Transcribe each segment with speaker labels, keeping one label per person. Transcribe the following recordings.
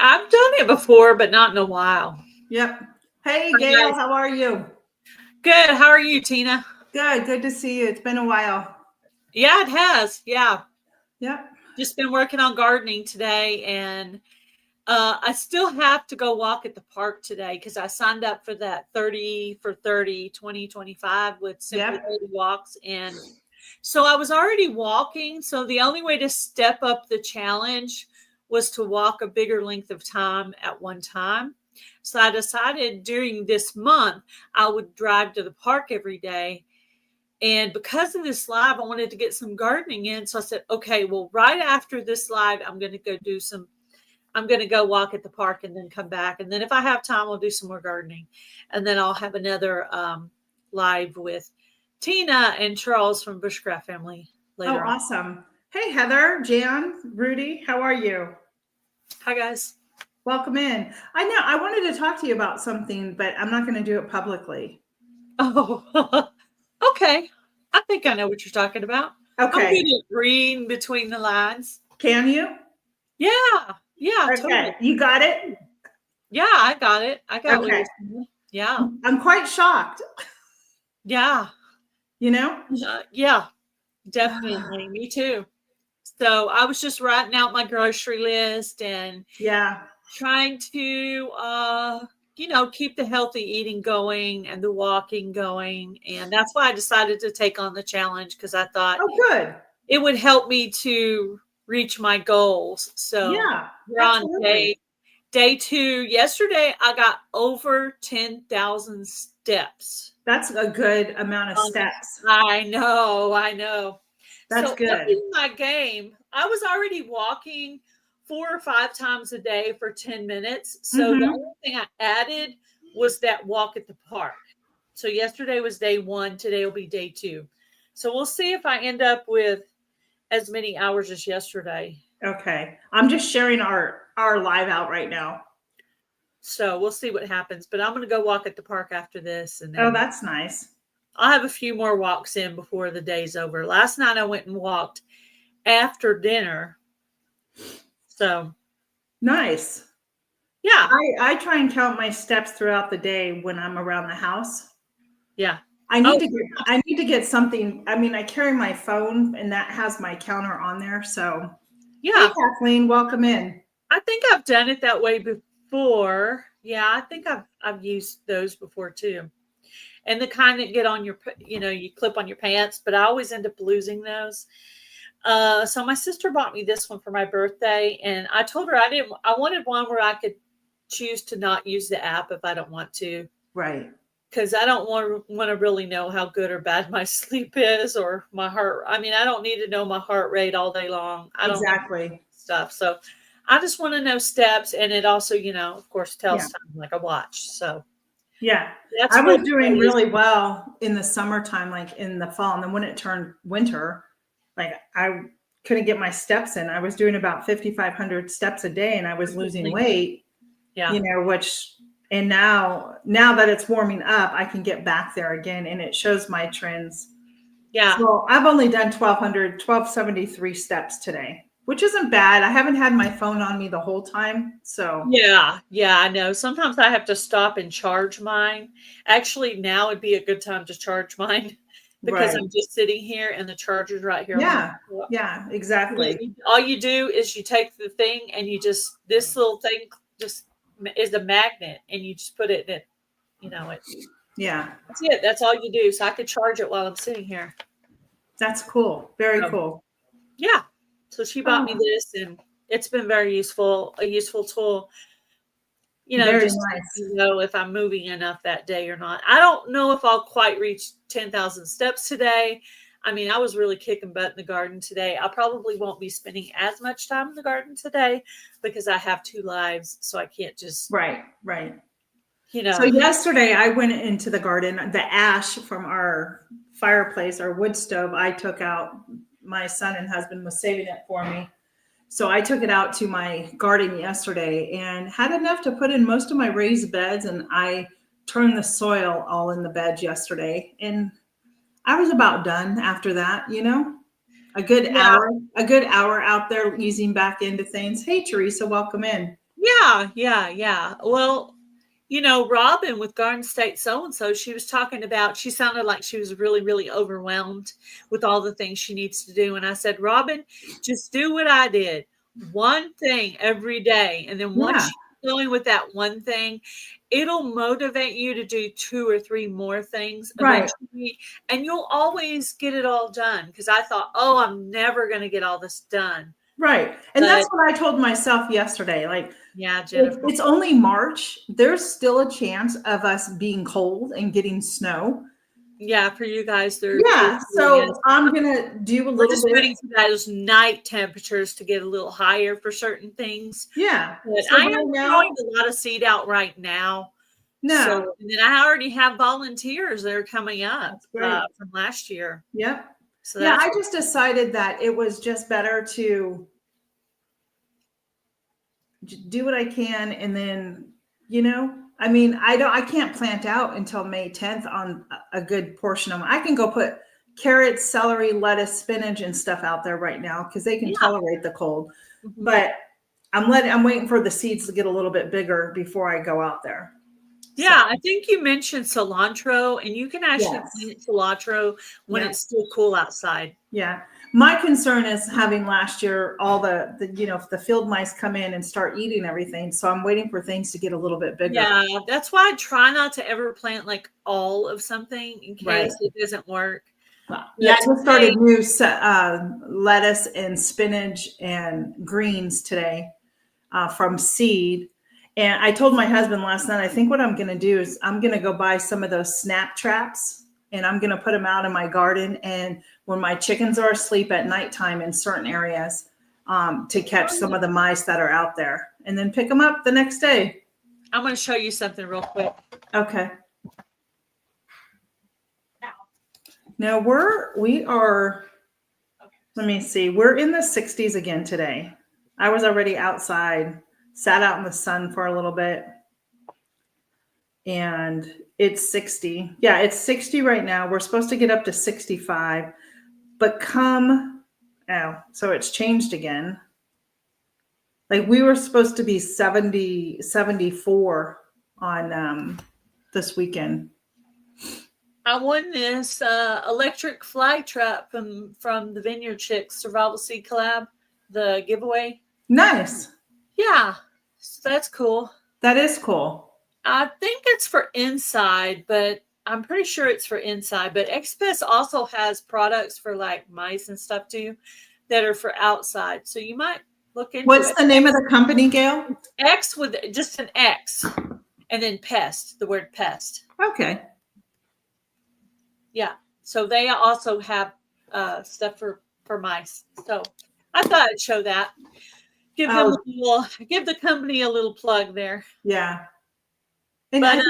Speaker 1: I've done it before, but not in a while.
Speaker 2: Yep. Hey,
Speaker 1: Hi,
Speaker 2: Gail,
Speaker 1: guys.
Speaker 2: how are you?
Speaker 1: Good. How are you, Tina?
Speaker 2: Good to see you. It's been a while.
Speaker 1: Yeah, it has. Yeah.
Speaker 2: Yep.
Speaker 1: Just been working on gardening today, and I still have to go walk at the park today because I signed up for that 30 for 30 2025 with Simply
Speaker 2: Yep.
Speaker 1: 30 Walks. And so I was already walking. So the only way to step up the challenge was to walk a bigger length of time at one time. So I decided during this month, I would drive to the park every day. And because of this live, I wanted to get some gardening in. So I said, okay, well, right after this live, I'm going to go walk at the park and then come back. And then if I have time, I'll do some more gardening. And then I'll have another live with Tina and Charles from Bushcraft Family later on.
Speaker 2: Awesome. Hey, Heather, Jan, Rudy, how are you?
Speaker 1: Hi, guys.
Speaker 2: Welcome in. I know I wanted to talk to you about something, but I'm not going to do it publicly.
Speaker 1: Oh, okay. I think I know what you're talking about.
Speaker 2: Okay.
Speaker 1: I'm good at reading between the lines.
Speaker 2: Can you?
Speaker 1: Yeah. Yeah.
Speaker 2: Okay.
Speaker 1: Totally.
Speaker 2: You got it?
Speaker 1: Yeah, I got it. I got what
Speaker 2: Okay.
Speaker 1: you're saying. Yeah.
Speaker 2: I'm quite shocked.
Speaker 1: Yeah.
Speaker 2: You know?
Speaker 1: Yeah, definitely. Me too. So I was just writing out my grocery list and
Speaker 2: Yeah.
Speaker 1: trying to, keep the healthy eating going and the walking going. And that's why I decided to take on the challenge because I thought
Speaker 2: Oh, good.
Speaker 1: it would help me to reach my goals. So
Speaker 2: Yeah,
Speaker 1: we're on
Speaker 2: absolutely.
Speaker 1: day 2. Yesterday, I got over 10,000 steps.
Speaker 2: That's a good amount of steps.
Speaker 1: I know.
Speaker 2: That's
Speaker 1: So up
Speaker 2: good.
Speaker 1: in my game, I was already walking 4 or 5 times a day for 10 minutes. So the only thing I added was that walk at the park. So yesterday was day 1. Today will be day 2. So we'll see if I end up with as many hours as yesterday.
Speaker 2: Okay. I'm just sharing our live out right now.
Speaker 1: So we'll see what happens. But I'm going to go walk at the park after this. And then
Speaker 2: Oh, that's nice.
Speaker 1: I'll have a few more walks in before the day's over. Last night I went and walked after dinner. So
Speaker 2: nice.
Speaker 1: Yeah.
Speaker 2: I try and count my steps throughout the day when I'm around the house.
Speaker 1: Yeah.
Speaker 2: I need to get something. I mean, I carry my phone and that has my counter on there. So
Speaker 1: yeah.
Speaker 2: Hey, Kathleen, welcome in.
Speaker 1: I think I've done it that way before. Yeah, I think I've used those before too. And the kind that get on your, you clip on your pants, but I always end up losing those. So my sister bought me this one for my birthday, and I told her I wanted one where I could choose to not use the app if I don't want to.
Speaker 2: Right.
Speaker 1: Because I don't want to really know how good or bad my sleep is or my heart. I mean, I don't need to know my heart rate all day long. I don't
Speaker 2: exactly
Speaker 1: stuff. So I just want to know steps, and it also, of course, tells time like a watch. So
Speaker 2: yeah, I was doing really well in the summertime, like in the fall, and then when it turned winter, like I couldn't get my steps in. I was doing about 5,500 steps a day, and I was losing weight.
Speaker 1: Yeah,
Speaker 2: and now that it's warming up, I can get back there again, and it shows my trends.
Speaker 1: Yeah.
Speaker 2: So I've only done 1,273 steps today, which isn't bad. I haven't had my phone on me the whole time. So
Speaker 1: yeah, I know. Sometimes I have to stop and charge mine. Actually, now would be a good time to charge mine because I'm just sitting here and the charger's right here.
Speaker 2: Yeah, exactly.
Speaker 1: All you do is you take the thing and this little thing just is a magnet and you just put it in,
Speaker 2: Yeah.
Speaker 1: That's it. That's all you do. So I could charge it while I'm sitting here.
Speaker 2: That's cool. Very cool.
Speaker 1: Yeah. So she bought me this, and it's been a useful tool.
Speaker 2: Very
Speaker 1: just
Speaker 2: nice.
Speaker 1: to know if I'm moving enough that day or not. I don't know if I'll quite reach 10,000 steps today. I mean, I was really kicking butt in the garden today. I probably won't be spending as much time in the garden today because I have 2 lives, so I can't just
Speaker 2: right.
Speaker 1: So
Speaker 2: yesterday I went into the garden. The ash from our fireplace, our wood stove, I took out. My son and husband was saving it for me. So I took it out to my garden yesterday and had enough to put in most of my raised beds. And I turned the soil all in the beds yesterday. And I was about done after that, a good hour out there easing back into things. Hey, Teresa, welcome in.
Speaker 1: Yeah. Well, Robin with Garden State So-and-so, she was talking about, she sounded like she was really, really overwhelmed with all the things she needs to do. And I said, Robin, just do what I did. One thing every day. And then
Speaker 2: Yeah.
Speaker 1: once you're going with that one thing, it'll motivate you to do 2 or 3 more things
Speaker 2: Right.
Speaker 1: eventually. And you'll always get it all done. Because I thought, oh, I'm never going to get all this done.
Speaker 2: Right. And
Speaker 1: But
Speaker 2: that's what I told myself yesterday. Like,
Speaker 1: yeah, Jennifer.
Speaker 2: it's only March. There's still a chance of us being cold and getting snow.
Speaker 1: Yeah, for you guys,
Speaker 2: Yeah. So I'm going to do a
Speaker 1: we're
Speaker 2: little
Speaker 1: just
Speaker 2: bit.
Speaker 1: waiting for those night temperatures to get a little higher for certain things.
Speaker 2: Yeah.
Speaker 1: But
Speaker 2: So
Speaker 1: I am
Speaker 2: right now,
Speaker 1: throwing a lot of seed out right now.
Speaker 2: no,
Speaker 1: So, and then I already have volunteers that are coming up
Speaker 2: that's great.
Speaker 1: from last year.
Speaker 2: Yep.
Speaker 1: So
Speaker 2: Yeah.
Speaker 1: that's
Speaker 2: I just decided that it was just better to do what I can. And then, I mean, I can't plant out until May 10th on a good portion of them. I can go put carrots, celery, lettuce, spinach, and stuff out there right now because they can tolerate the cold.
Speaker 1: Mhm.
Speaker 2: But I'm waiting for the seeds to get a little bit bigger before I go out there.
Speaker 1: Yeah, I think you mentioned cilantro, and you can actually plant cilantro when it's still cool outside.
Speaker 2: Yeah. My concern is having last year all the field mice come in and start eating everything. So I'm waiting for things to get a little bit bigger.
Speaker 1: Yeah, that's why I try not to ever plant like all of something in case it doesn't work.
Speaker 2: Yeah, I just started new lettuce and spinach and greens today from seed. And I told my husband last night, I think what I'm going to do is I'm going to go buy some of those snap traps and I'm going to put them out in my garden. And when my chickens are asleep at nighttime in certain areas to catch some of the mice that are out there and then pick them up the next day.
Speaker 1: I'm going to show you something real quick.
Speaker 2: Okay. Now we are, let me see, we're in the 60s again today. I was already outside, sat out in the sun for a little bit. And it's 60. Yeah, it's 60 right now. We're supposed to get up to 65. But so it's changed again. Like we were supposed to be 70, 74 on this weekend.
Speaker 1: I won this electric fly trap from the Vineyard Chicks Survival Seed Collab, the giveaway.
Speaker 2: Nice.
Speaker 1: Yeah, so that's cool.
Speaker 2: That is cool.
Speaker 1: I think it's for inside, but I'm pretty sure it's for inside. But XPS also has products for like mice and stuff too that are for outside. So you might look into
Speaker 2: What's the name of the company, Gail?
Speaker 1: X with just an X and then pest, the word pest.
Speaker 2: Okay.
Speaker 1: Yeah. So they also have stuff for mice. So I thought I'd show that. Give the company a little plug there.
Speaker 2: Yeah. And I think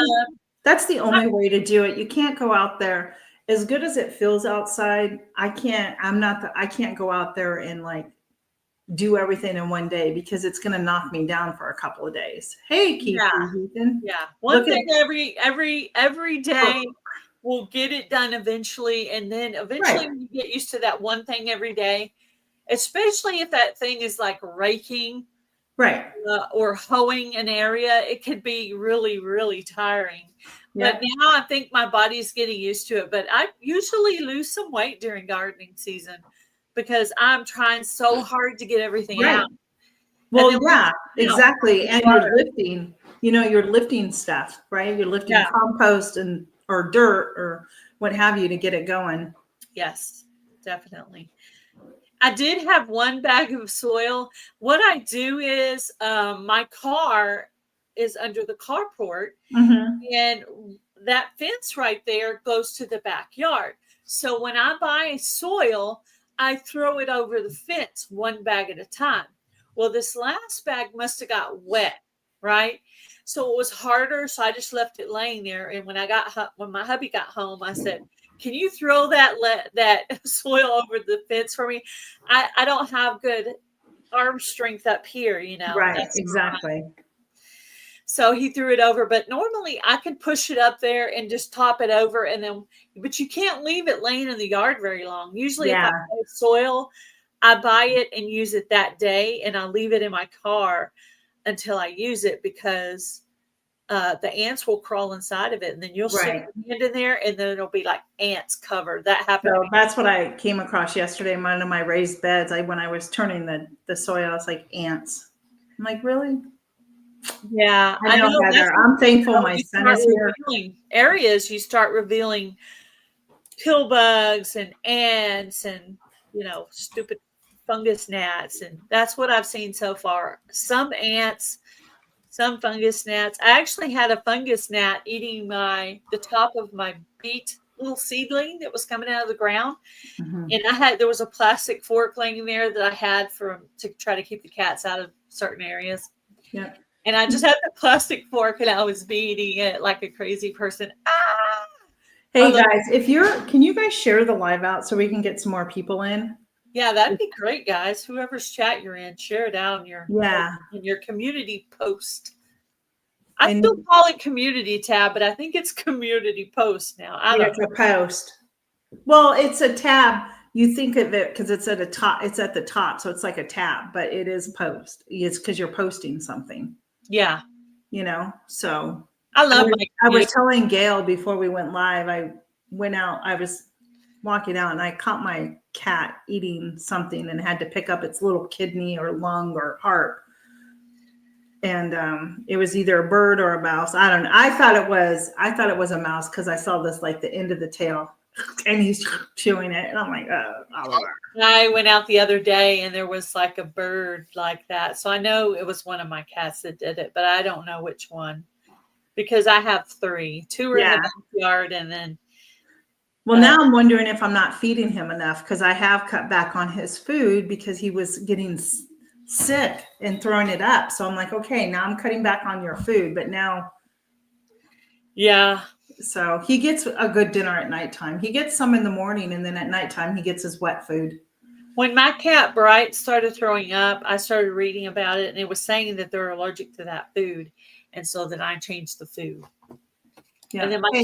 Speaker 2: that's the only way to do it. You can't go out there as good as it feels outside. I can't go out there and like do everything in one day because it's going to knock me down for a couple of days. Hey, Keith, Ethan.
Speaker 1: Yeah. One thing every day we'll get it done eventually. And then eventually when you get used to that one thing every day, especially if that thing is like raking or hoeing an area, it could be really, really tiring. Yeah. But now I think my body's getting used to it. But I usually lose some weight during gardening season because I'm trying so hard to get everything out.
Speaker 2: Well, exactly. And you're lifting stuff, right? You're lifting compost or dirt or what have you to get it going.
Speaker 1: Yes, definitely. I did have one bag of soil. What I do is my car is under the carport, and that fence right there goes to the backyard. So when I buy soil, I throw it over the fence one bag at a time. Well, this last bag must have got wet, right? So it was harder. So I just left it laying there. And when my hubby got home, I said, "Can you throw that soil over the fence for me? I don't have good arm strength up here,
Speaker 2: Right, exactly.
Speaker 1: So he threw it over, but normally I can push it up there and just top it over but you can't leave it laying in the yard very long. Usually if I buy soil, I buy it and use it that day and I leave it in my car until I use it because the ants will crawl inside of it, and then you'll stick your hand in there, and then it'll be like ants covered. That happened to me.
Speaker 2: That's what I came across yesterday in one of my raised beds. When I was turning the soil, I was like, ants. I'm like, really?
Speaker 1: Yeah,
Speaker 2: I know, Heather. I'm thankful my son is here.
Speaker 1: Areas you start revealing pill bugs and ants and stupid fungus gnats, and that's what I've seen so far. Some ants, some fungus gnats. I actually had a fungus gnat eating the top of my beet little seedling that was coming out of the ground.
Speaker 2: Mm-hmm.
Speaker 1: And there was a plastic fork laying there that I had to try to keep the cats out of certain areas.
Speaker 2: Yeah.
Speaker 1: And I just had the plastic fork and I was beating it like a crazy person. Ah!
Speaker 2: Hey guys, can you guys share the live out so we can get some more people in?
Speaker 1: Yeah, that'd be great, guys. Whoever's chat you're in, share it out in your community post. I still call it community tab, but I think it's community post now.
Speaker 2: It's a post. Well, it's a tab. You think of it because it's at the top, so it's like a tab, but it is post. It's because you're posting something.
Speaker 1: Yeah.
Speaker 2: So
Speaker 1: I
Speaker 2: was telling Gail before we went live, I was walking out and I caught my cat eating something and had to pick up its little kidney or lung or heart. And it was either a bird or a mouse. I don't know. I thought it was a mouse because I saw this like the end of the tail and he's chewing it. And I'm like, oh, Oliver.
Speaker 1: I went out the other day and there was like a bird like that. So I know it was one of my cats that did it, but I don't know which one because I have 3. 2 are in the backyard and then.
Speaker 2: Well, now I'm wondering if I'm not feeding him enough because I have cut back on his food because he was getting sick and throwing it up. So I'm like, okay, now I'm cutting back on your food, but now.
Speaker 1: Yeah.
Speaker 2: So he gets a good dinner at nighttime. He gets some in the morning and then at nighttime he gets his wet food.
Speaker 1: When my cat Bright started throwing up, I started reading about it and it was saying that they're allergic to that food. And so then I changed the food. Yeah. And then my puppy,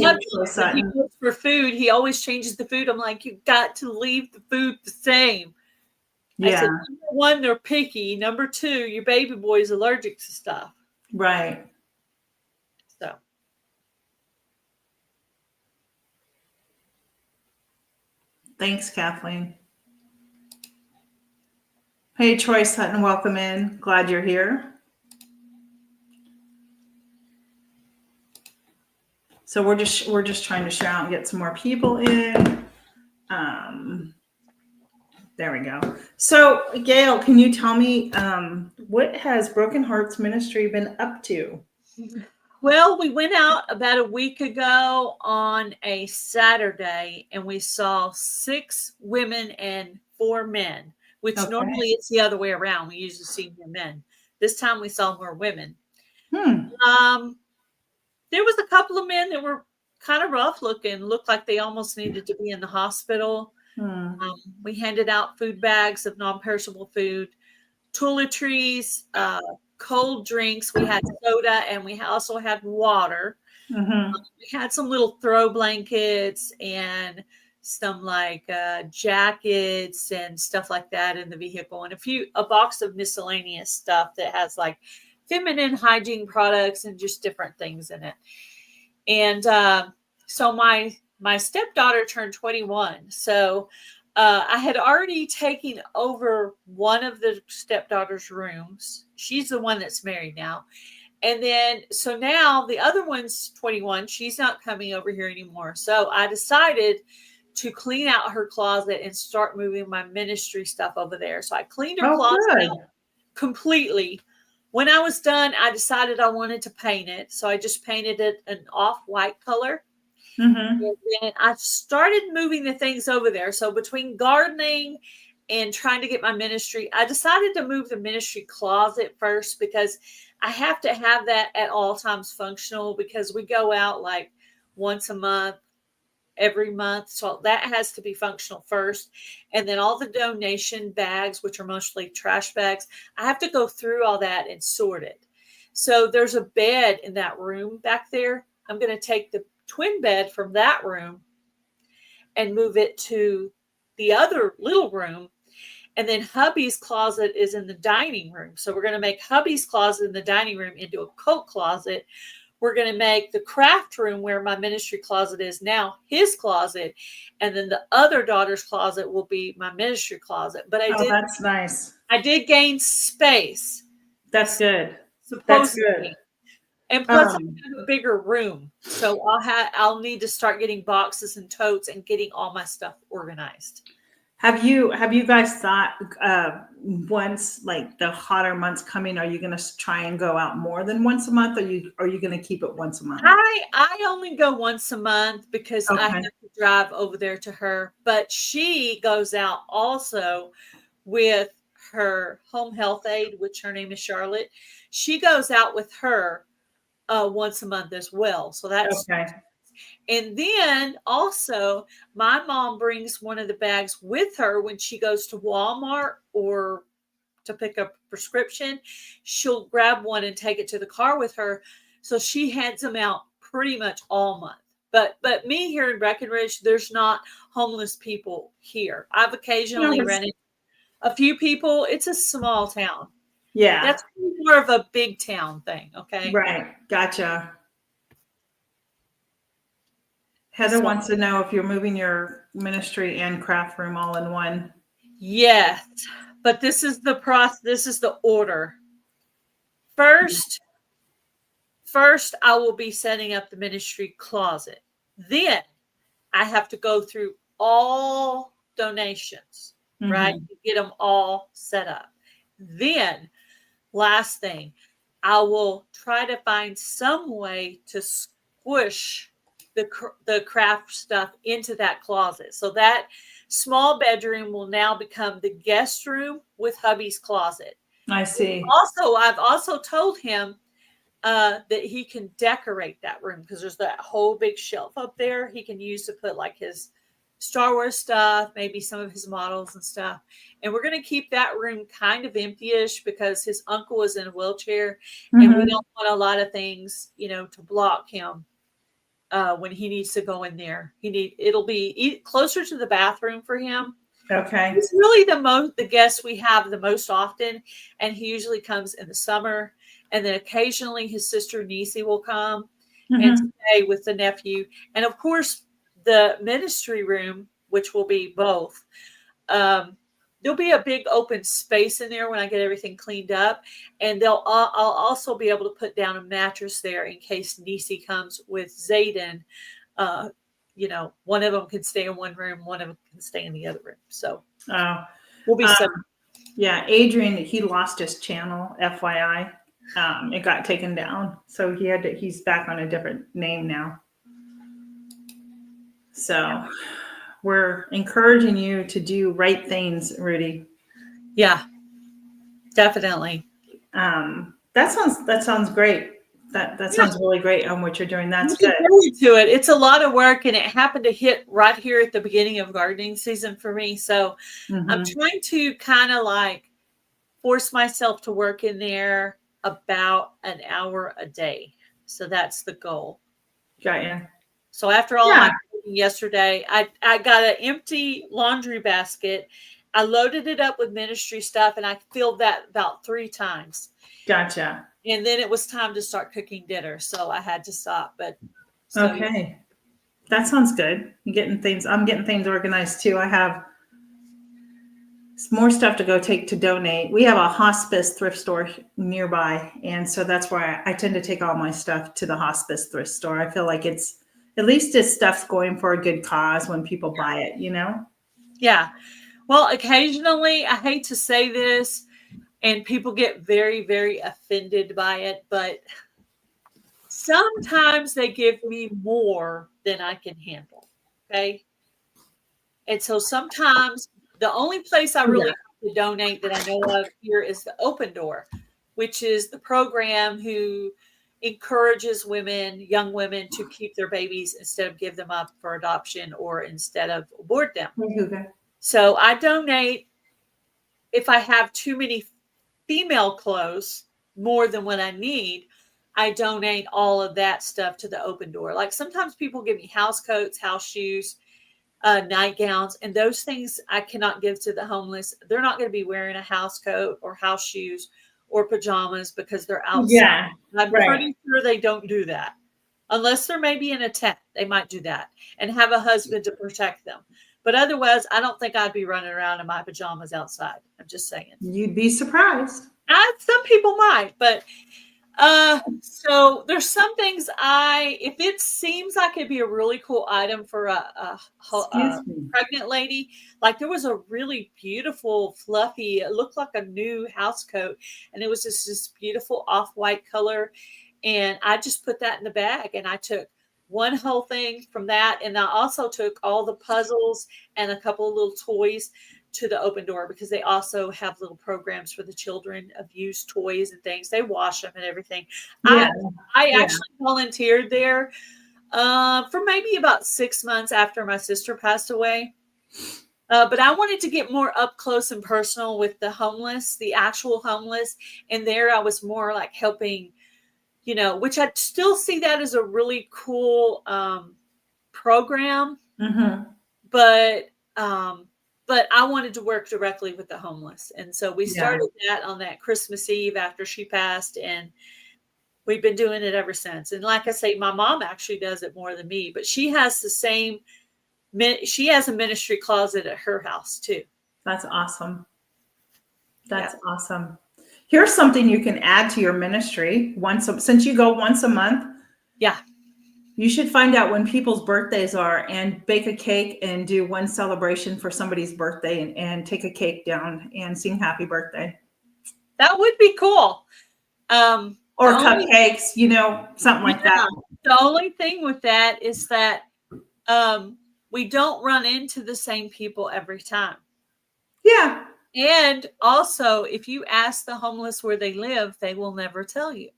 Speaker 1: he goes for food, he always changes the food. I'm like, you got to leave the food the same. Yeah. I said, number 1, they're picky. Number 2, your baby boy is allergic to stuff.
Speaker 2: Right.
Speaker 1: So.
Speaker 2: Thanks, Kathleen. Hey, Troy Sutton, welcome in. Glad you're here. So we're just trying to share out and get some more people in. There we go. So Gail, can you tell me what has Broken Hearts Ministry been up to?
Speaker 1: Well, we went out about a week ago on a Saturday and we saw 6 women and 4 men, which normally it's the other way around. We usually see more men. This time we saw more women. There was a couple of men that were kind of rough looking, looked like they almost needed to be in the hospital. We handed out food bags of non-perishable food, toiletries, cold drinks. We had soda and we also had water. We had some little throw blankets and some like jackets and stuff like that in the vehicle, and a box of miscellaneous stuff that has like feminine hygiene products and just different things in it. And so my stepdaughter turned 21. So I had already taken over one of the stepdaughter's rooms. She's the one that's married now. And then, so now the other one's 21. She's not coming over here anymore. So I decided to clean out her closet and start moving my ministry stuff over there. So I cleaned her closet out completely. When I was done, I decided I wanted to paint it. So I just painted it an off-white color. And then I started moving the things over there. So between gardening and trying to get my ministry, I decided to move the ministry closet first because I have to have that at all times functional because we go out like once a month, every month. So that has to be functional first. And then all the donation bags, which are mostly trash bags, I have to go through all that and sort it. So there's a bed in that room back there. I'm going to take the twin bed from that room and move it to the other little room. And then hubby's closet is in the dining room. So we're going to make hubby's closet in the dining room into a coat closet. We're going to make the craft room where my ministry closet is now his closet. And then the other daughter's closet will be my ministry closet. But
Speaker 2: that's nice.
Speaker 1: I did gain space.
Speaker 2: That's good.
Speaker 1: Supposedly.
Speaker 2: That's good.
Speaker 1: And plus I have a bigger room. So I'll need to start getting boxes and totes and getting all my stuff organized.
Speaker 2: Have you guys thought once, like the hotter months coming, are you going to try and go out more than once a month? Or are you going to keep it once a month?
Speaker 1: I only go once a month because I have to drive over there to her. But she goes out also with her home health aide, which her name is Charlotte. She goes out with her once a month as well. So that's
Speaker 2: okay.
Speaker 1: And then also my mom brings one of the bags with her when she goes to Walmart or to pick up a prescription. She'll grab one and take it to the car with her. So she hands them out pretty much all month. But me here in Breckenridge, there's not homeless people here. I've occasionally rented a few people. It's a small town.
Speaker 2: Yeah.
Speaker 1: That's more of a big town thing. Okay.
Speaker 2: Right. Gotcha. Heather wants to know if you're moving your ministry and craft room all in one.
Speaker 1: Yes, but this is the process. This is the order. First, I will be setting up the ministry closet. Then I have to go through all donations, right? To get them all set up. Then, last thing, I will try to find some way to squish the craft stuff into that closet. So that small bedroom will now become the guest room with hubby's closet.
Speaker 2: I see.
Speaker 1: I've also told him that he can decorate that room because there's that whole big shelf up there he can use to put like his Star Wars stuff, maybe some of his models and stuff. And we're going to keep that room kind of empty-ish because his uncle is in a wheelchair and we don't want a lot of things, to block him. When he needs to go in there, it'll be closer to the bathroom for him.
Speaker 2: Okay.
Speaker 1: He's really the guest we have the most often. And he usually comes in the summer. And then occasionally his sister Nisi will come and stay with the nephew. And of course, the ministry room, which will be both, there'll be a big open space in there when I get everything cleaned up. And I'll also be able to put down a mattress there in case Nisi comes with Zayden. One of them can stay in one room, one of them can stay in the other room. So we'll be separate.
Speaker 2: Yeah, Adrian, he lost his channel, FYI. It got taken down. So he's back on a different name now. So we're encouraging you to do right things, Rudy.
Speaker 1: Yeah, definitely.
Speaker 2: That sounds great. That sounds really great on what you're doing. That's good.
Speaker 1: To it. It's a lot of work, and it happened to hit right here at the beginning of gardening season for me. So I'm trying to kind of like force myself to work in there about an hour a day. So that's the goal.
Speaker 2: Got you.
Speaker 1: So after all my cooking yesterday, I got an empty laundry basket. I loaded it up with ministry stuff, and I filled that about 3 times.
Speaker 2: Gotcha.
Speaker 1: And then it was time to start cooking dinner, so I had to stop.
Speaker 2: Okay, that sounds good. I'm getting things organized too. I have some more stuff to go take to donate. We have a hospice thrift store nearby, and so that's why I tend to take all my stuff to the hospice thrift store. I feel like it's at least this stuff's going for a good cause when people buy it,
Speaker 1: Yeah. Well, occasionally, I hate to say this, and people get very, very offended by it, but sometimes they give me more than I can handle. Okay. And so sometimes the only place I really have to donate that I know of here is the Open Door, which is the program who encourages young women to keep their babies instead of give them up for adoption or instead of abort them.
Speaker 2: Okay.
Speaker 1: So I donate if I have too many female clothes, more than what I need, I donate all of that stuff to the Open Door. Like sometimes people give me house coats, house shoes. nightgowns, and those things I cannot give to the homeless. They're not going to be wearing a house coat or house shoes or pajamas because they're outside.
Speaker 2: Yeah.
Speaker 1: I'm
Speaker 2: Right.
Speaker 1: pretty sure they don't do that. Unless they're maybe in a tent, they might do that and have a husband to protect them. But otherwise, I don't think I'd be running around in my pajamas outside. I'm just saying.
Speaker 2: You'd be surprised.
Speaker 1: Some people might, but so there's some things if it seems like it'd be a really cool item for a
Speaker 2: Excuse me.
Speaker 1: pregnant lady, like there was a really beautiful, fluffy, it looked like a new house coat, and it was just this beautiful off-white color. And I just put that in the bag, and I took one whole thing from that. And I also took all the puzzles and a couple of little toys to the open door, because they also have little programs for the children of used toys and things. They wash them and everything.
Speaker 2: Yeah.
Speaker 1: I actually volunteered there for maybe about 6 months after my sister passed away. But I wanted to get more up close and personal with the homeless, the actual homeless. And there I was more like helping, which I still see that as a really cool program.
Speaker 2: Mm-hmm.
Speaker 1: But I wanted to work directly with the homeless. And so we started that on that Christmas Eve after she passed, and we've been doing it ever since. And like I say, my mom actually does it more than me, but she has she has a ministry closet at her house too.
Speaker 2: That's awesome. That's awesome. Here's something you can add to your ministry since you go once a month.
Speaker 1: Yeah.
Speaker 2: You should find out when people's birthdays are and bake a cake and do one celebration for somebody's birthday and take a cake down and sing happy birthday.
Speaker 1: That would be cool.
Speaker 2: Or cupcakes, something like that.
Speaker 1: The only thing with that is that we don't run into the same people every time.
Speaker 2: Yeah.
Speaker 1: And also, if you ask the homeless where they live, they will never tell you.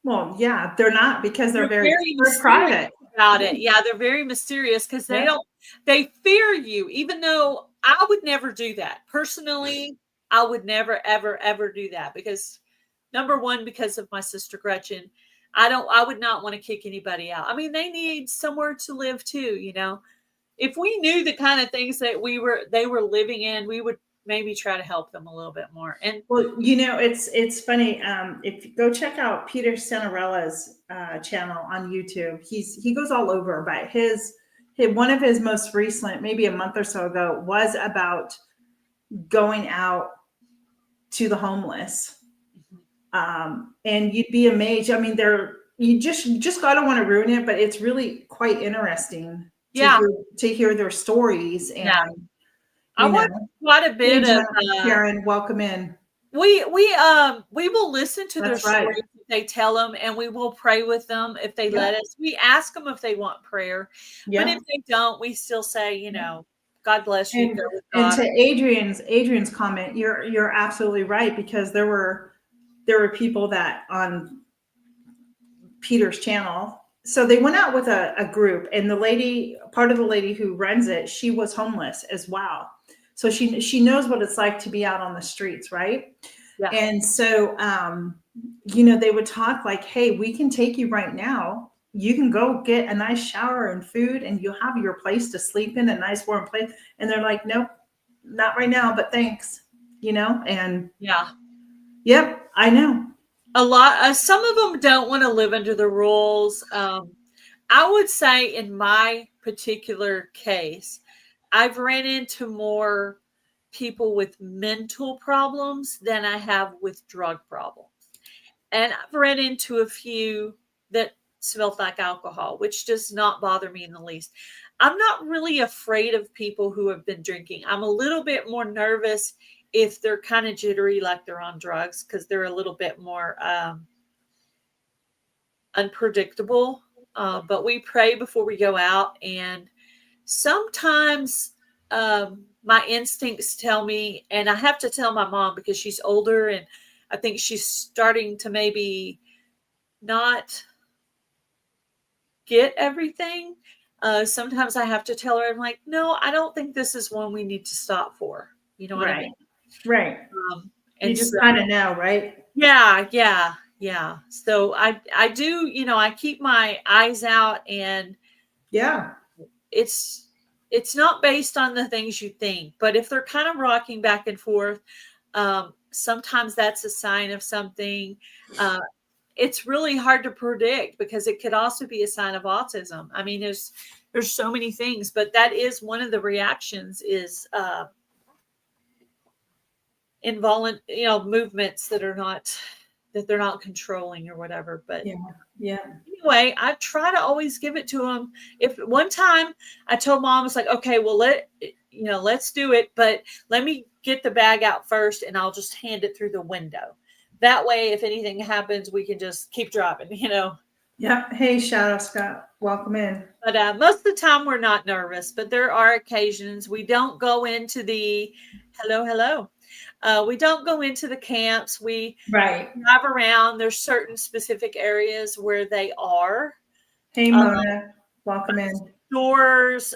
Speaker 2: Well, yeah, they're not, because they're very
Speaker 1: private about it. Yeah, they're very mysterious because they fear you, even though I would never do that. Personally, I would never, ever, ever do that because, number one, because of my sister Gretchen, I would not want to kick anybody out. I mean, they need somewhere to live too, If we knew the kind of things that they were living in, we would maybe try to help them a little bit more. And
Speaker 2: it's funny. If you go check out Peter Santarella's channel on YouTube, he goes all over, but one of his most recent, maybe a month or so ago, was about going out to the homeless. And you'd be amazed. I mean, you just gotta want to ruin it, but it's really quite interesting to hear their stories. And
Speaker 1: I want quite a bit of
Speaker 2: Karen, welcome in.
Speaker 1: We will listen to their stories if they tell them, and we will pray with them if they let us. We ask them if they want prayer, but if they don't, we still say, God bless you.
Speaker 2: And to Adrian's comment, you're absolutely right, because there were people that on Peter's channel. So they went out with a group, and part of the lady who runs it, she was homeless as well. So she knows what it's like to be out on the streets, right? Yeah. And so, they would talk like, hey, we can take you right now. You can go get a nice shower and food, and you'll have your place to sleep in, a nice warm place. And they're like, nope, not right now, but thanks, and yep, I know.
Speaker 1: A lot. Some of them don't want to live under the rules. I would say in my particular case, I've ran into more people with mental problems than I have with drug problems. And I've run into a few that smelled like alcohol, which does not bother me in the least. I'm not really afraid of people who have been drinking. I'm a little bit more nervous if they're kind of jittery, like they're on drugs, because they're a little bit more unpredictable. But we pray before we go out. And sometimes my instincts tell me, and I have to tell my mom because she's older, and I think she's starting to maybe not get everything. Sometimes I have to tell her, I'm like, no, I don't think this is one we need to stop for. You know what I mean?
Speaker 2: Right. And you just kind of know, right?
Speaker 1: Yeah. So I do, I keep my eyes out, and it's not based on the things you think, but if they're kind of rocking back and forth, sometimes that's a sign of something. It's really hard to predict because it could also be a sign of autism. I mean, there's so many things, but that is one of the reactions is movements that they're not controlling or whatever. But anyway, I try to always give it to them. If one time I told Mom, it's like, okay, well, let's do it, but let me get the bag out first and I'll just hand it through the window. That way, if anything happens, we can just keep driving,
Speaker 2: Yeah. Hey, Shadow Scott, welcome in.
Speaker 1: But most of the time we're not nervous, but there are occasions we don't go into the hello. We don't go into the camps. We drive around. There's certain specific areas where they are.
Speaker 2: Hey, Mona, welcome in.
Speaker 1: Stores,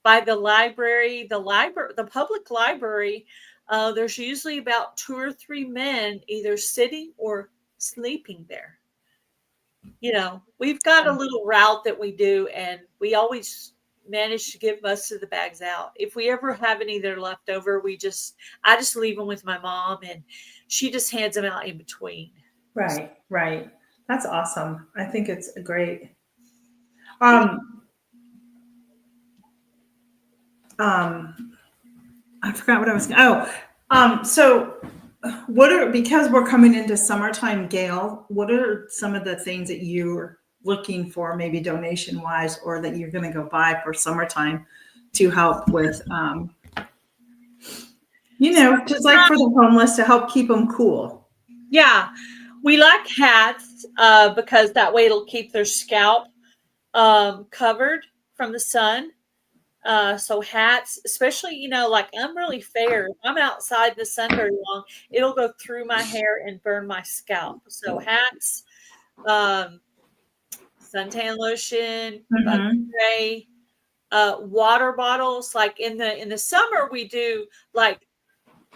Speaker 1: by the library, the public library. There's usually about 2 or 3 men either sitting or sleeping there. We've got a little route that we do, and we always manage to give most of the bags out. If we ever have any that are left over, I just leave them with my mom, and she just hands them out in between.
Speaker 2: Right. That's awesome. I think it's great. I forgot what I was. So because we're coming into summertime, Gail, what are some of the things that you're looking for, maybe donation wise, or that you're going to go buy for summertime to help with, just like for the homeless to help keep them cool?
Speaker 1: Yeah, we like hats because that way it'll keep their scalp covered from the sun. So hats, especially, like I'm really fair. If I'm outside in the sun very long, it'll go through my hair and burn my scalp. So hats, suntan lotion, bug spray, water bottles. Like in the summer, we do like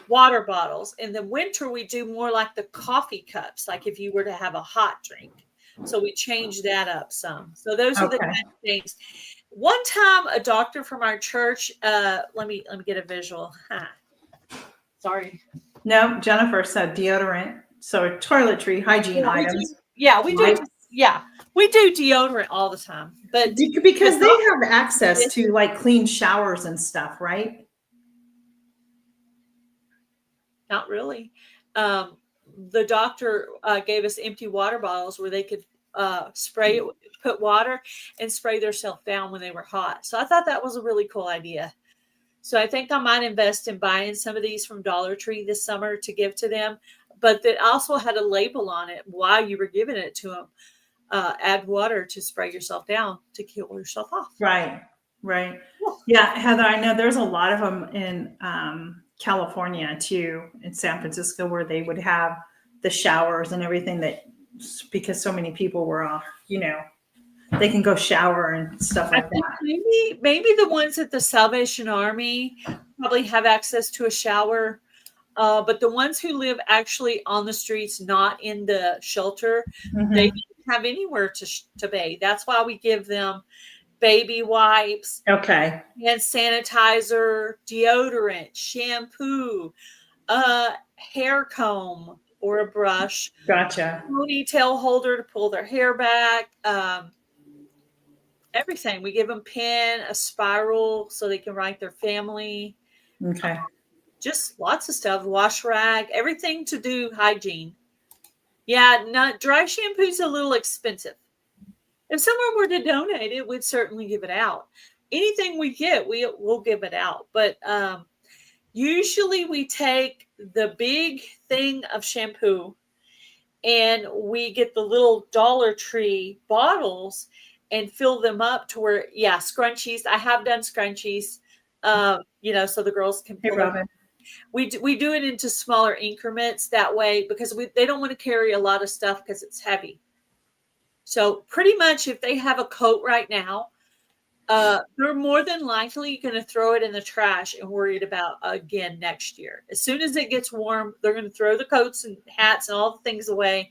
Speaker 1: water bottles. In the winter, we do more like the coffee cups, like if you were to have a hot drink. So we change that up some. So those are the kind of things. One time, a doctor from our church, let me get a visual. Sorry.
Speaker 2: No, Jennifer said deodorant. So toiletry, hygiene items.
Speaker 1: We do. Yeah, we do deodorant all the time. But
Speaker 2: because they have access to like clean showers and stuff, right?
Speaker 1: Not really. The doctor gave us empty water bottles where they could put water and spray themselves down when they were hot. So I thought that was a really cool idea. So I think I might invest in buying some of these from Dollar Tree this summer to give to them. But that also had a label on it while you were giving it to them. Add water to spray yourself down to kill yourself off.
Speaker 2: Right. Yeah, Heather, I know there's a lot of them in California too, in San Francisco, where they would have the showers and everything because so many people were, they can go shower and stuff like that.
Speaker 1: Maybe the ones at the Salvation Army probably have access to a shower. But the ones who live actually on the streets, not in the shelter, they don't have anywhere to bathe. That's why we give them baby wipes, hand sanitizer, deodorant, shampoo, hair comb or a brush.
Speaker 2: Gotcha.
Speaker 1: Ponytail holder to pull their hair back. Everything. We give them pen, a spiral so they can write their family.
Speaker 2: Okay.
Speaker 1: Just lots of stuff. Wash rag, everything to do hygiene. Yeah, dry shampoo's a little expensive. If someone were to donate it, we'd certainly give it out. Anything we get, we'll give it out. But usually we take the big thing of shampoo and we get the little Dollar Tree bottles and fill them up to where, scrunchies. I have done scrunchies, so the girls can pull them. We do it into smaller increments that way because they don't want to carry a lot of stuff because it's heavy. So pretty much if they have a coat right now, they're more than likely going to throw it in the trash and worry about again next year. As soon as it gets warm, they're going to throw the coats and hats and all the things away,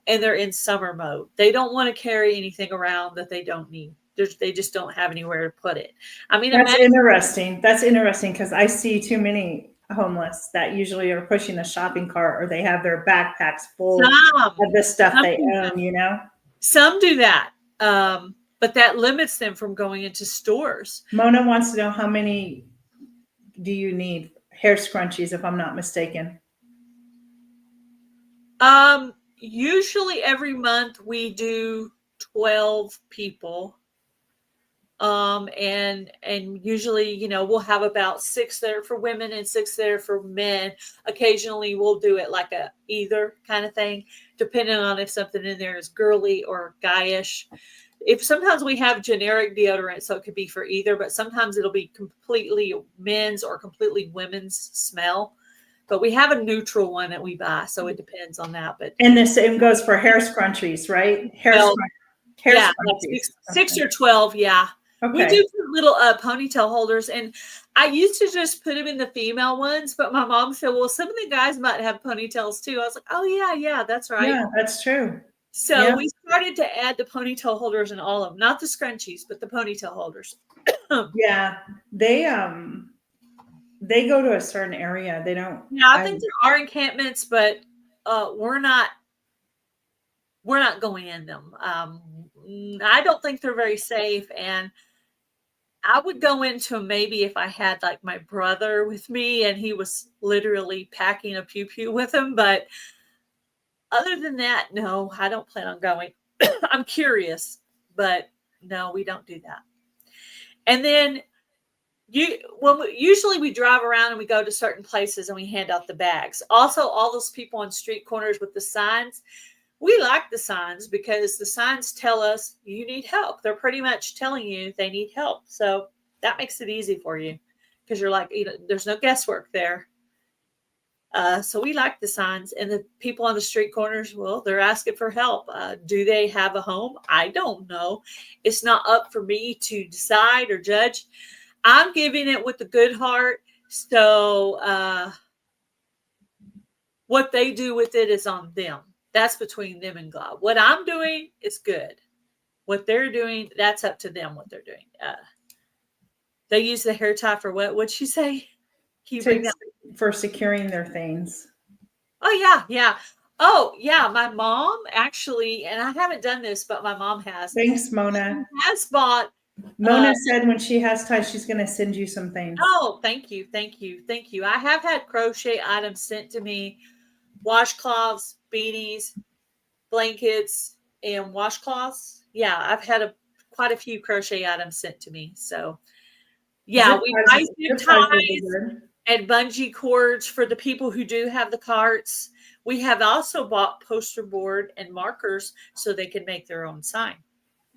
Speaker 1: and they're in summer mode. They don't want to carry anything around that they don't need. they just don't have anywhere to put it. I mean,
Speaker 2: That's interesting. That's interesting because I see too many homeless that usually are pushing a shopping cart or they have their backpacks full of the stuff they own, you know?
Speaker 1: Some do that, but that limits them from going into stores.
Speaker 2: Mona wants to know how many do you need hair scrunchies, if I'm not mistaken.
Speaker 1: Usually every month we do 12 people. And usually, you know, we'll have about 6 there for women and 6 there for men. Occasionally we'll do it like a either kind of thing, depending on if something in there is girly or guyish. If sometimes we have generic deodorant, so it could be for either, but sometimes it'll be completely men's or completely women's smell. But we have a neutral one that we buy, so it depends on that. But
Speaker 2: and the same goes for hair scrunchies, right? Hair
Speaker 1: yeah, like 6 or 12, yeah. Okay. We do little ponytail holders, and I used to just put them in the female ones, but my mom said, well, some of the guys might have ponytails too. I was like, oh, yeah, that's right.
Speaker 2: Yeah, that's true.
Speaker 1: So we started to add the ponytail holders in all of them, not the scrunchies, but the ponytail holders.
Speaker 2: Yeah, they go to a certain area. They don't.
Speaker 1: Yeah, I think there are encampments, but we're not going in them. I don't think they're very safe, and I would go into them maybe if I had like my brother with me and he was literally packing a pew-pew with him. But other than that, no, I don't plan on going. I'm curious, but no, we don't do that. And then usually we drive around and we go to certain places and we hand out the bags. Also, all those people on street corners with the signs, we like the signs because the signs tell us you need help. They're pretty much telling you they need help. So that makes it easy for you because you're like, there's no guesswork there. So we like the signs. And the people on the street corners, well, they're asking for help. Do they have a home? I don't know. It's not up for me to decide or judge. I'm giving it with a good heart. So what they do with it is on them. That's between them and God. What I'm doing is good. What they're doing, that's up to them, what they're doing. They use the hair tie for what? What'd she say?
Speaker 2: For securing their things.
Speaker 1: Oh, yeah. Oh, yeah. My mom actually, and I haven't done this, but my mom has.
Speaker 2: Thanks, Mona.
Speaker 1: She has bought.
Speaker 2: Mona said when she has time, she's going to send you some things.
Speaker 1: Oh, thank you. I have had crochet items sent to me. Washcloths, beanies, blankets, and washcloths. Yeah, I've had quite a few crochet items sent to me. So, yeah, we buy zip ties and bungee cords for the people who do have the carts. We have also bought poster board and markers so they can make their own sign.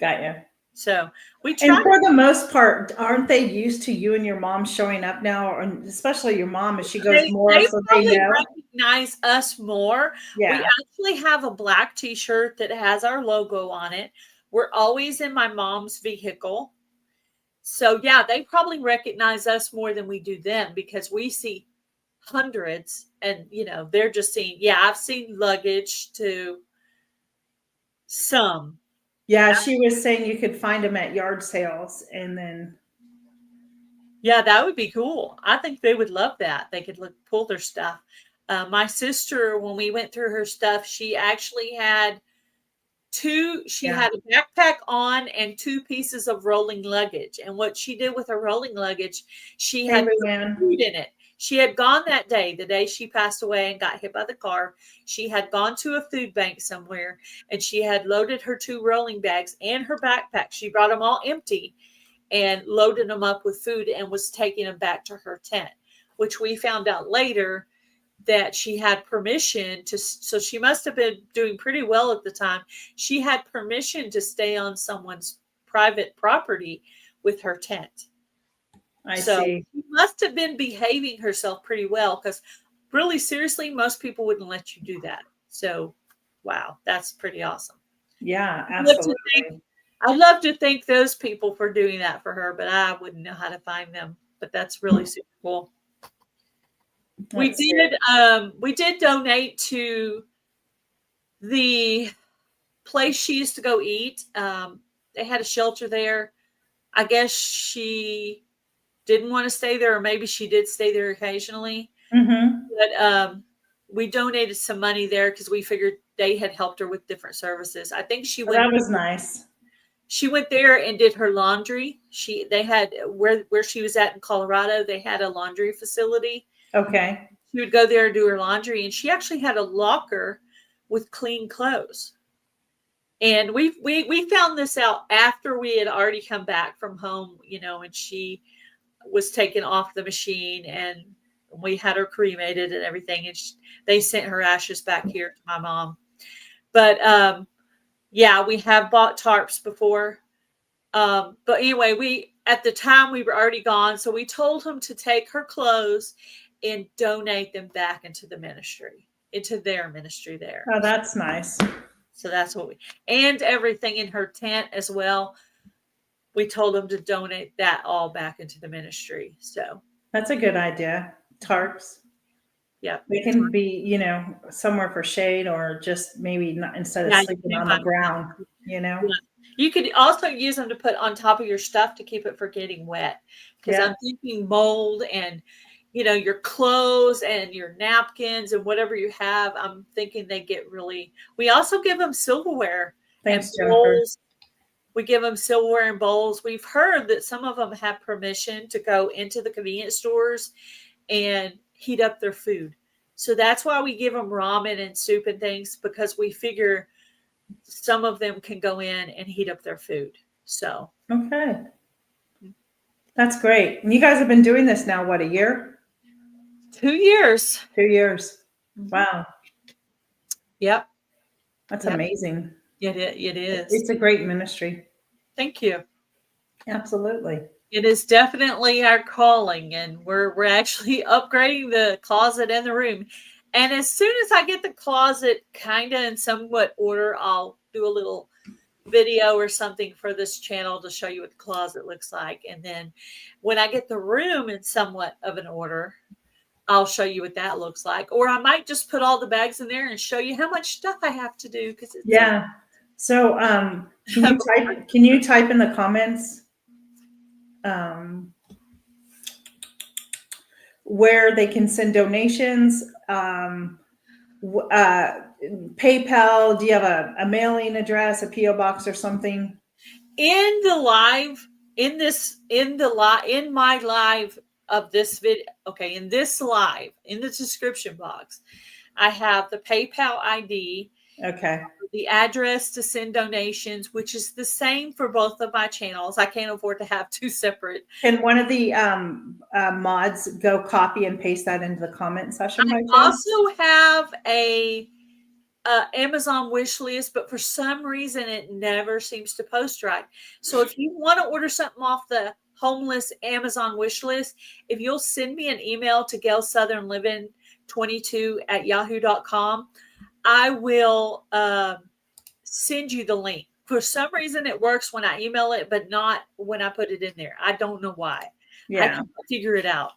Speaker 2: Got you.
Speaker 1: So we try.
Speaker 2: And for the most part, aren't they used to you and your mom showing up now, or especially your mom as she goes more?
Speaker 1: They
Speaker 2: so
Speaker 1: probably
Speaker 2: they know.
Speaker 1: Recognize us more.
Speaker 2: Yeah.
Speaker 1: We actually have a black T-shirt that has our logo on it. We're always in my mom's vehicle. So yeah, they probably recognize us more than we do them because we see hundreds and they're just seeing, I've seen luggage to some.
Speaker 2: Yeah, she was saying you could find them at yard sales and then.
Speaker 1: Yeah, that would be cool. I think they would love that. They could pull their stuff. My sister, when we went through her stuff, she actually had had a backpack on and 2 pieces of rolling luggage. And what she did with her rolling luggage, she had food in it. She had gone that day, the day she passed away and got hit by the car. She had gone to a food bank somewhere and she had loaded her 2 rolling bags and her backpack. She brought them all empty and loaded them up with food and was taking them back to her tent, which we found out later that she had permission to. So she must have been doing pretty well at the time. She had permission to stay on someone's private property with her tent.
Speaker 2: I see.
Speaker 1: She must have been behaving herself pretty well because really seriously, most people wouldn't let you do that. So, wow, that's pretty awesome.
Speaker 2: Yeah, absolutely.
Speaker 1: I'd love to thank those people for doing that for her, but I wouldn't know how to find them. But that's really super cool. We did donate to the place she used to go eat. They had a shelter there. I guess she didn't want to stay there, or maybe she did stay there occasionally.
Speaker 2: Mm-hmm.
Speaker 1: But we donated some money there because we figured they had helped her with different services. I think she went.
Speaker 2: That was nice.
Speaker 1: She went there and did her laundry. They had where she was at in Colorado. They had a laundry facility.
Speaker 2: Okay.
Speaker 1: She would go there and do her laundry, and she actually had a locker with clean clothes. And we found this out after we had already come back from home, and she was taken off the machine, and we had her cremated and everything. And they sent her ashes back here to my mom. But yeah, we have bought tarps before. But anyway, at the time we were already gone. So we told him to take her clothes and donate them back into their ministry there.
Speaker 2: Oh, that's nice.
Speaker 1: So that's what and everything in her tent as well. We told them to donate that all back into the ministry. So
Speaker 2: that's a good idea. Tarps.
Speaker 1: Yeah.
Speaker 2: They can be, somewhere for shade, or just maybe not, instead of sleeping on the ground,
Speaker 1: Yeah. You could also use them to put on top of your stuff to keep it from getting wet. Because I'm thinking mold and, your clothes and your napkins and whatever you have, I'm thinking they get really. We also give them silverware.
Speaker 2: Thanks,
Speaker 1: and bowls. We give them silverware and bowls. We've heard that some of them have permission to go into the convenience stores and heat up their food. So that's why we give them ramen and soup and things, because we figure some of them can go in and heat up their food. So.
Speaker 2: Okay. That's great. And you guys have been doing this now, what, a year?
Speaker 1: 2 years.
Speaker 2: 2 years. Wow.
Speaker 1: Yep.
Speaker 2: That's amazing.
Speaker 1: It is.
Speaker 2: It's a great ministry.
Speaker 1: Thank you.
Speaker 2: Absolutely.
Speaker 1: It is definitely our calling, and we're actually upgrading the closet and the room. And as soon as I get the closet kind of in somewhat order, I'll do a little video or something for this channel to show you what the closet looks like. And then when I get the room in somewhat of an order, I'll show you what that looks like. Or I might just put all the bags in there and show you how much stuff I have to do.
Speaker 2: So can you type in the comments where they can send donations, PayPal? Do you have a mailing address, a PO box or something?
Speaker 1: In my live of this video, okay, in this live, in the description box, I have the PayPal ID.
Speaker 2: Okay.
Speaker 1: The address to send donations, which is the same for both of my channels. I can't afford to have two separate.
Speaker 2: Can one of the mods go copy and paste that into the comment section?
Speaker 1: I also have a Amazon wish list, but for some reason it never seems to post right. So if you want to order something off the homeless Amazon wish list, if you'll send me an email to gailsouthernliving22@yahoo.com, I will send you the link. For some reason, it works when I email it, but not when I put it in there. I don't know why. I can't figure it out.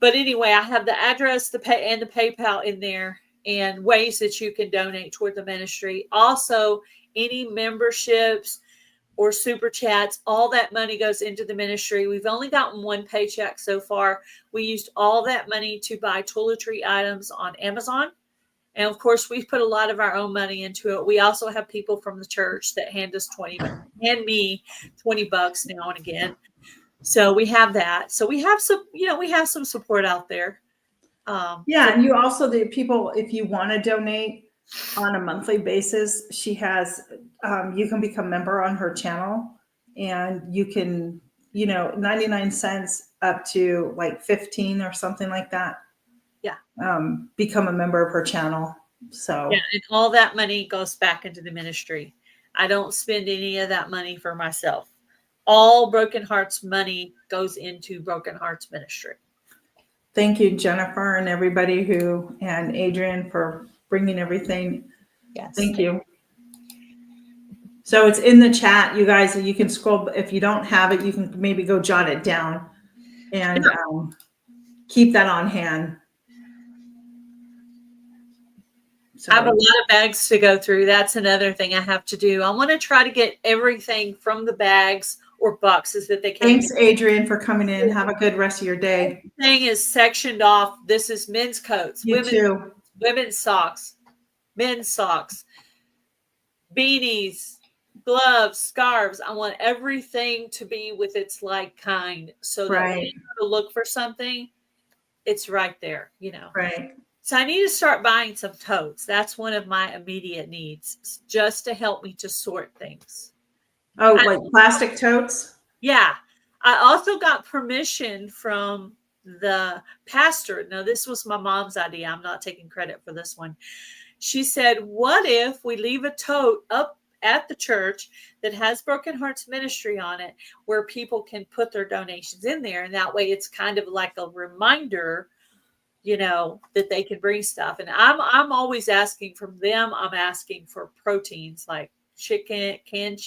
Speaker 1: But anyway, I have the address, the PayPal in there, and ways that you can donate toward the ministry. Also, any memberships or super chats, all that money goes into the ministry. We've only gotten one paycheck so far. We used all that money to buy toiletry items on Amazon. And of course, we've put a lot of our own money into it. We also have people from the church that hand me $20 now and again. So we have that. So we have some support out there.
Speaker 2: And you also, the people, if you want to donate on a monthly basis, she has, you can become a member on her channel, and you can, 99 cents up to like 15 or something like that. Become a member of her channel. So
Speaker 1: and all that money goes back into the ministry. I don't spend any of that money for myself. All Broken Hearts money goes into Broken Hearts Ministry.
Speaker 2: Thank you, Jennifer, and everybody and Adrian for bringing everything.
Speaker 1: Yes.
Speaker 2: Thank you. So it's in the chat, you guys. You can scroll. If you don't have it, you can maybe go jot it down and keep that on hand. So.
Speaker 1: I have a lot of bags to go through. That's another thing I have to do. I want to try to get everything from the bags or boxes that they can't.
Speaker 2: Thanks, Adrian, for coming in. Have a good rest of your day.
Speaker 1: Everything is sectioned off. This is men's coats,
Speaker 2: You too.
Speaker 1: women's socks, men's socks, beanies, gloves, scarves. I want everything to be with its like kind, so that when you go to look for something, it's right there, you know.
Speaker 2: Right.
Speaker 1: So I need to start buying some totes. That's one of my immediate needs, just to help me to sort things.
Speaker 2: Oh, like plastic totes?
Speaker 1: Yeah. I also got permission from the pastor. Now, this was my mom's idea. I'm not taking credit for this one. She said, what if we leave a tote up at the church that has Broken Hearts Ministry on it, where people can put their donations in there? And that way it's kind of like a reminder, you know, that they can bring stuff. And I'm always asking from them. I'm asking for proteins like chicken, canned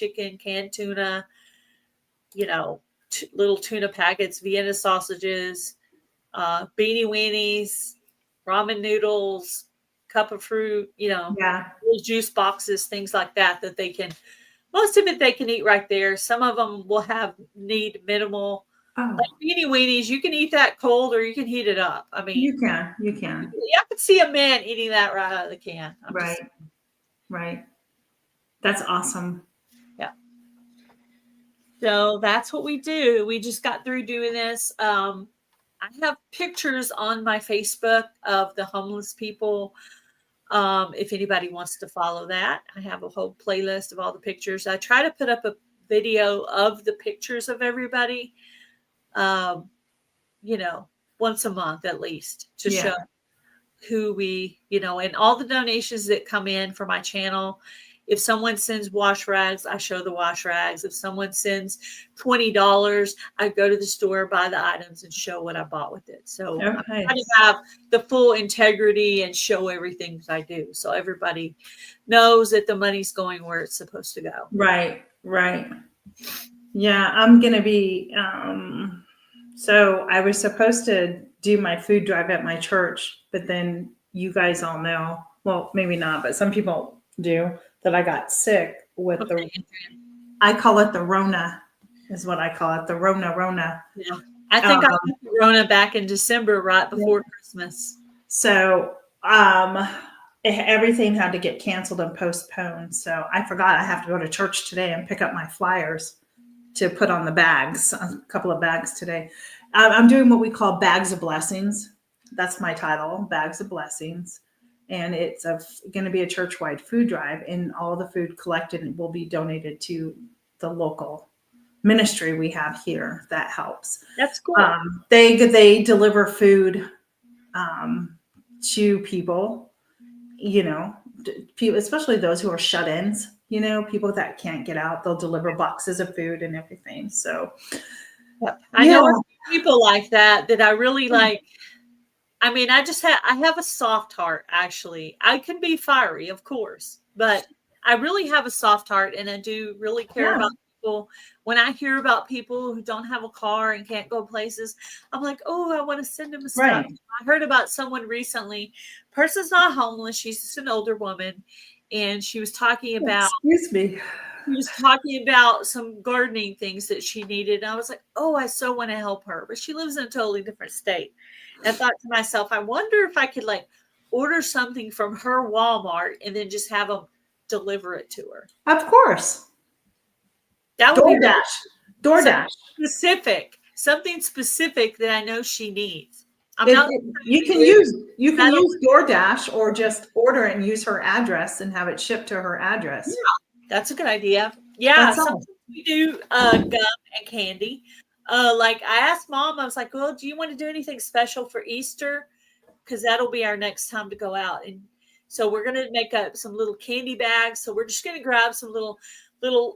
Speaker 1: tuna, you know, little tuna packets, Vienna sausages, beanie weenies, ramen noodles, cup of fruit, you know, little juice boxes, things like that, that they can, most of it they can eat right there. Some of them will need minimal. Like beanie weenies, you can eat that cold or you can heat it up. I mean,
Speaker 2: you can.
Speaker 1: I could see a man eating that right out of the can.
Speaker 2: Right. That's awesome.
Speaker 1: Yeah. So that's what we do. We just got through doing this. I have pictures on my Facebook of the homeless people. If anybody wants to follow that, I have a whole playlist of all the pictures. I try to put up a video of the pictures of everybody, you know, once a month at least, to show who we, you know, and all the donations that come in for my channel. If someone sends wash rags, I show the wash rags. If someone sends $20, I go to the store, buy the items, and show what I bought with it. So I try to have the full integrity and show everything that I do, so everybody knows that the money's going where it's supposed to go.
Speaker 2: Right. Yeah, I'm going to be, so I was supposed to do my food drive at my church, but then you guys all know, well, maybe not, but some people do, that I got sick with I call it the Rona, is what I call it, the Rona.
Speaker 1: Yeah. I think I got the Rona back in December, right before Christmas.
Speaker 2: So everything had to get canceled and postponed. So I forgot I have to go to church today and pick up my flyers to put on the bags, a couple of bags today. I'm doing what we call Bags of Blessings. That's my title, Bags of Blessings. And it's going to be a church-wide food drive, and all the food collected will be donated to the local ministry we have here that helps.
Speaker 1: That's cool.
Speaker 2: They deliver food to people, you know, people, especially those who are shut-ins, you know, people that can't get out. They'll deliver boxes of food and everything. So
Speaker 1: I know people like that I really like. I mean, I have a soft heart, actually. I can be fiery, of course, but I really have a soft heart, and I do really care about people. When I hear about people who don't have a car and can't go places, I'm like, oh, I want to send them a stuff. I heard about someone recently. Person's not homeless. She's just an older woman, and she was talking about.
Speaker 2: Excuse me.
Speaker 1: She was talking about some gardening things that she needed. And I was like, oh, I so want to help her, but she lives in a totally different state. I thought to myself, I wonder if I could like order something from her Walmart and then just have them deliver it to her.
Speaker 2: Of course.
Speaker 1: That would be
Speaker 2: DoorDash.
Speaker 1: Something specific that I know she needs.
Speaker 2: You can use DoorDash, or just order it and use her address and have it shipped to her address.
Speaker 1: Yeah, that's a good idea. Yeah, sometimes we do gum and candy. Like I asked Mom, I was like, well, do you want to do anything special for Easter? Because that'll be our next time to go out. And so we're going to make up some little candy bags. So we're just going to grab some little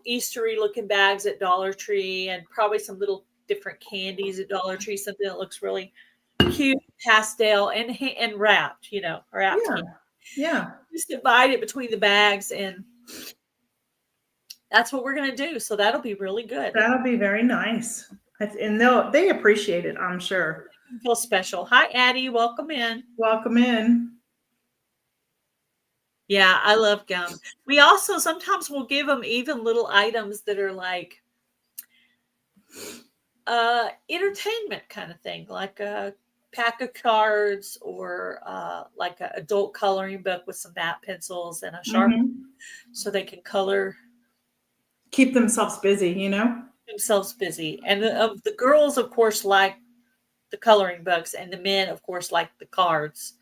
Speaker 1: Eastery looking bags at Dollar Tree, and probably some little different candies at Dollar Tree, something that looks really cute, pastel, and wrapped, you know, wrapped.
Speaker 2: Yeah.
Speaker 1: Just divide it between the bags, and that's what we're going to do. So that'll be really good.
Speaker 2: That'll be very nice. And they appreciate it, I'm sure.
Speaker 1: Feel special. Hi, Addie. Welcome in.
Speaker 2: Welcome in.
Speaker 1: Yeah, I love gum. We also sometimes will give them even little items that are like, entertainment kind of thing, like a pack of cards or like an adult coloring book with some matte pencils and a Sharpie so they can color.
Speaker 2: Keep themselves busy,
Speaker 1: Themselves busy. And the girls, of course, like the coloring books, and the men, of course, like the cards.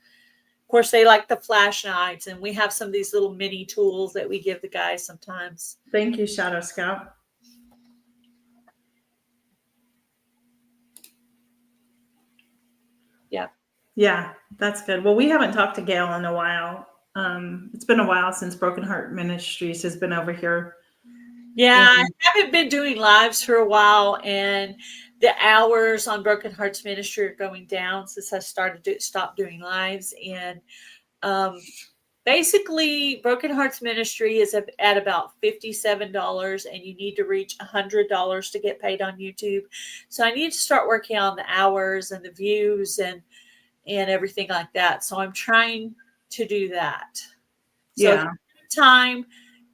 Speaker 1: Of course, they like the flashlights, and we have some of these little mini tools that we give the guys sometimes.
Speaker 2: Thank you, Shadow Scout.
Speaker 1: Yeah.
Speaker 2: Yeah, that's good. Well, we haven't talked to Gail in a while. It's been a while since Broken Heart Ministries has been over here.
Speaker 1: Yeah, I haven't been doing lives for a while, and the hours on Broken Hearts Ministry are going down since I stopped doing lives. And basically, Broken Hearts Ministry is at about $57, and you need to reach $100 to get paid on YouTube. So I need to start working on the hours and the views and everything like that. So I'm trying to do that. So if you have time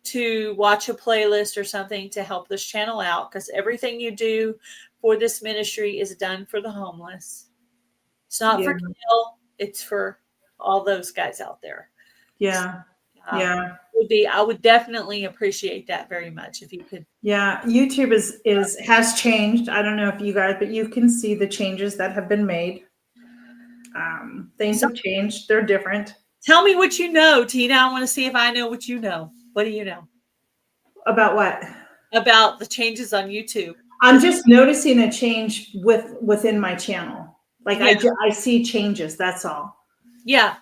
Speaker 1: to watch a playlist or something to help this channel out, because everything you do for this ministry is done for the homeless. It's not for Gail, it's for all those guys out there.
Speaker 2: Yeah.
Speaker 1: So, I would definitely appreciate that very much if you could.
Speaker 2: Yeah, YouTube has changed. I don't know if you guys, but you can see the changes that have been made. Things have changed. They're different.
Speaker 1: Tell me what you know, Tina. I want to see if I know what you know. What do you know?
Speaker 2: About what?
Speaker 1: About the changes on YouTube.
Speaker 2: I'm just noticing a change within my channel. Like I see changes. That's all.
Speaker 1: Yeah.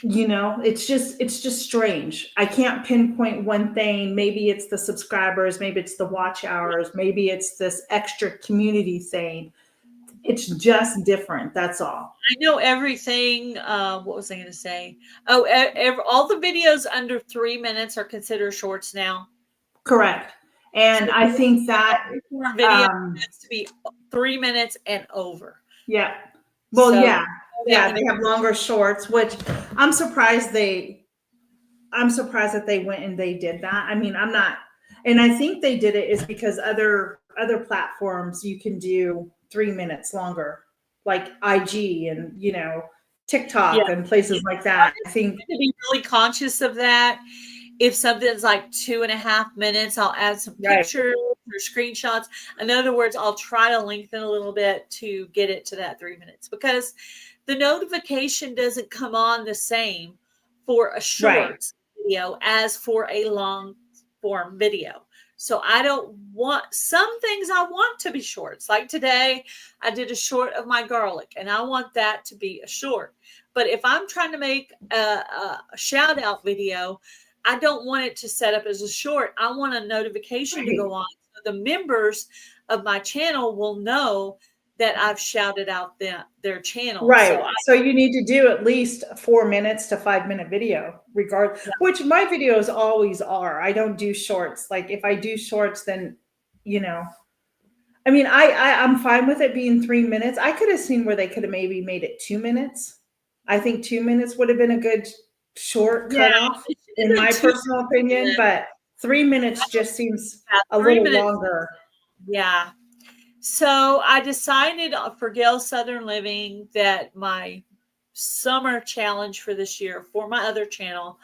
Speaker 2: It's just strange. I can't pinpoint one thing. Maybe it's the subscribers. Maybe it's the watch hours. Maybe it's this extra community thing. It's just different. That's all.
Speaker 1: I know everything. What was I going to say? Oh, all the videos under 3 minutes are considered shorts now.
Speaker 2: Correct. And so I think that
Speaker 1: video has to be 3 minutes and over.
Speaker 2: Yeah. Well, so, yeah. They have longer shorts, which I'm surprised that they went and they did that. I mean, I'm not, and I think they did it is because other platforms you can do 3 minutes longer, like IG and TikTok and places like that. I think
Speaker 1: to be really conscious of that. If something's like 2.5 minutes, I'll add some pictures or screenshots. In other words, I'll try to lengthen a little bit to get it to that 3 minutes, because the notification doesn't come on the same for a short video as for a long form video. So I don't want, some things I want to be shorts. Like today, I did a short of my garlic, and I want that to be a short. But if I'm trying to make a shout out video, I don't want it to set up as a short. I want a notification to go on, so the members of my channel will know that I've shouted out their channel.
Speaker 2: Right. So you need to do at least 4 minutes to 5 minute video, regardless, which my videos always are. I don't do shorts. Like if I do shorts, then, I mean, I'm fine with it being 3 minutes. I could have seen where they could have maybe made it 2 minutes. I think 2 minutes would have been a good short cutoff in my personal opinion, but 3 minutes just seems a little longer.
Speaker 1: Yeah. So I decided for Gail Southern Living that my summer challenge for this year for my other channel,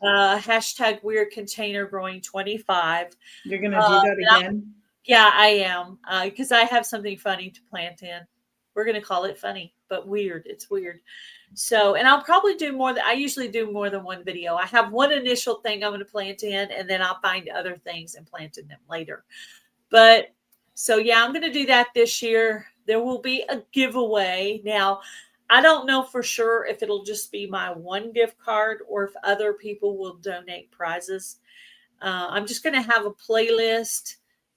Speaker 1: hashtag weird container growing 25.
Speaker 2: You're going to do that again?
Speaker 1: Yeah, I am. Because I have something funny to plant in. We're going to call it funny, but weird. It's weird. So, and I'll probably do more I usually do more than one video. I have one initial thing I'm going to plant in, and then I'll find other things and plant in them later. But so, yeah, I'm going to do that this year. There will be a giveaway. Now, I don't know for sure if it'll just be my one gift card or if other people will donate prizes. I'm just going to have a playlist.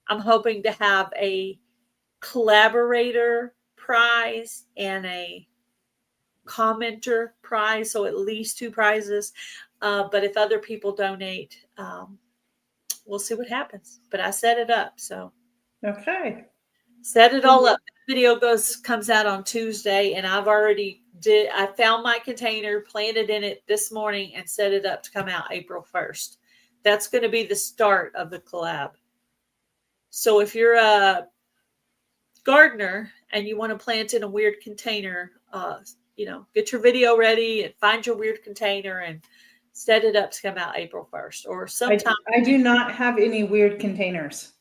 Speaker 1: I'm hoping to have a collaborator prize and a commenter prize, so at least 2 prizes. But if other people donate, we'll see what happens. But I set it up, so
Speaker 2: okay,
Speaker 1: set it all up. The video comes out on Tuesday, and I've already I found my container, planted in it this morning, and set it up to come out April 1st. That's going to be the start of the collab. So if you're a gardener and you want to plant in a weird container, get your video ready and find your weird container and set it up to come out April 1st or sometime.
Speaker 2: I do not have any weird containers.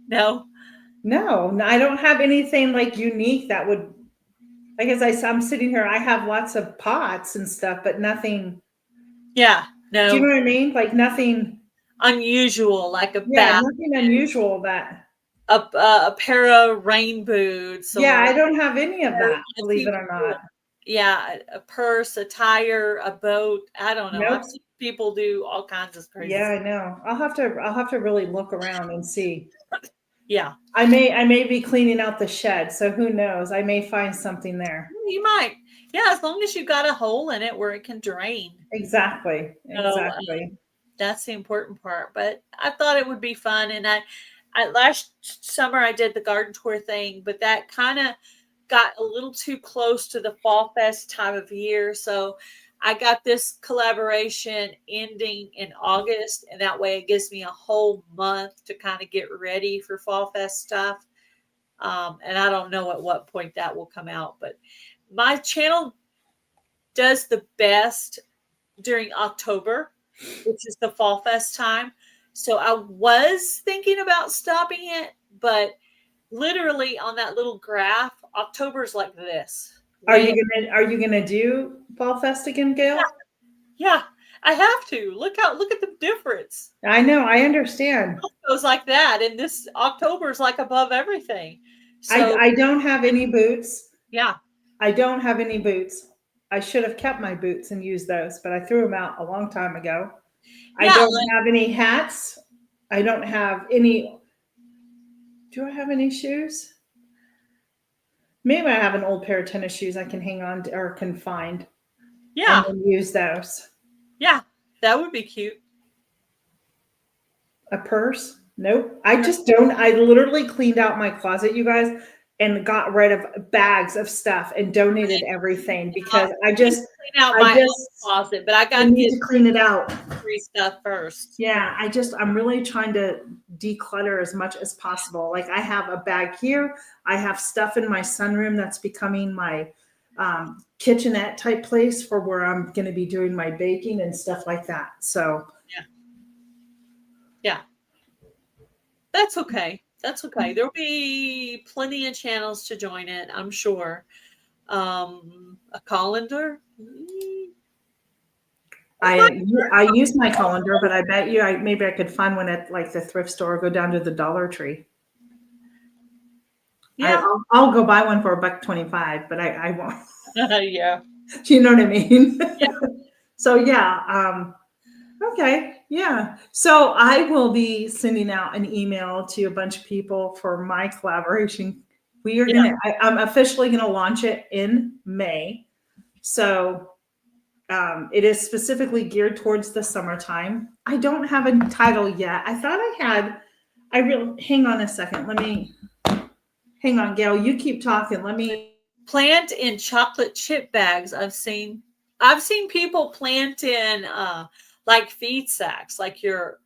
Speaker 1: No.
Speaker 2: No, I don't have anything like unique that would, like as I'm sitting here, I have lots of pots and stuff, but nothing.
Speaker 1: Yeah. No.
Speaker 2: Do you know what I mean? Like nothing
Speaker 1: unusual, like a
Speaker 2: bat. Nothing unusual that.
Speaker 1: A pair of rain boots.
Speaker 2: Yeah, I don't have any of that, believe it or not.
Speaker 1: Yeah, a purse, a tire, a boat. I don't know. Nope. I've seen people do all kinds of crazy
Speaker 2: stuff. I know. I'll have to really look around and see.
Speaker 1: Yeah.
Speaker 2: I may be cleaning out the shed, so who knows? I may find something there.
Speaker 1: You might. Yeah, as long as you've got a hole in it where it can drain.
Speaker 2: Exactly.
Speaker 1: So, that's the important part. But I thought it would be fun. And I last summer I did the garden tour thing, but that kind of got a little too close to the Fall Fest time of year. So I got this collaboration ending in August, and that way it gives me a whole month to kind of get ready for Fall Fest stuff. And I don't know at what point that will come out, but my channel does the best during October, which is the Fall Fest time. So I was thinking about stopping it, but literally on that little graph, October's like this.
Speaker 2: Are you gonna do Fall Fest again, Gail?
Speaker 1: Yeah, I have to. Look at the difference.
Speaker 2: I know, I understand.
Speaker 1: It goes like that, and this October is like above everything.
Speaker 2: So I don't have any boots.
Speaker 1: Yeah.
Speaker 2: I don't have any boots. I should have kept my boots and used those, but I threw them out a long time ago. Yeah, I don't have any hats. I don't have any. Do I have any shoes? Maybe I have an old pair of tennis shoes I can hang on to or can find.
Speaker 1: Yeah.
Speaker 2: And use those.
Speaker 1: Yeah, that would be cute.
Speaker 2: A purse? Nope. I just don't. I literally cleaned out my closet, you guys, and got rid of bags of stuff and donated everything because I just
Speaker 1: clean out my closet, but I got to
Speaker 2: get to clean it out.
Speaker 1: Free stuff first.
Speaker 2: Yeah, I'm really trying to declutter as much as possible. Like I have a bag here. I have stuff in my sunroom that's becoming my kitchenette type place for where I'm going to be doing my baking and stuff like that. So
Speaker 1: yeah, that's okay. That's okay. There'll be plenty of channels to join it, I'm sure. A colander.
Speaker 2: I use my colander, but I bet you maybe I could find one at like the thrift store or go down to the Dollar Tree. Yeah, I'll go buy one for $1.25, but I won't.
Speaker 1: Yeah.
Speaker 2: Do you know what I mean?
Speaker 1: Yeah.
Speaker 2: So yeah. Okay. Yeah. So I will be sending out an email to a bunch of people for my collaboration. I'm officially going to launch it in May. So it is specifically geared towards the summertime. I don't have a title yet. I thought I had, hang on a second. Hang on, Gail, you keep talking. Let me
Speaker 1: plant in chocolate chip bags. I've seen people plant in like feed sacks, like your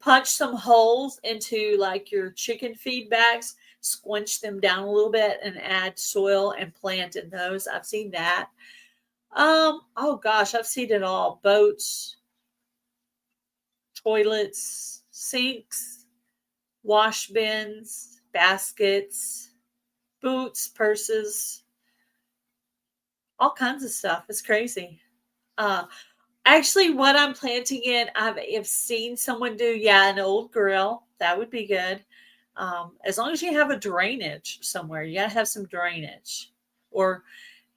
Speaker 1: punch some holes into like your chicken feed bags, squinch them down a little bit and add soil and plant in those. I've seen that. Oh gosh, I've seen it all. Boats, toilets, sinks, wash bins, baskets, boots, purses, all kinds of stuff. It's crazy. Actually, what I'm planting in, I've seen someone do, an old grill. That would be good. As long as you have a drainage somewhere, you got to have some drainage. Or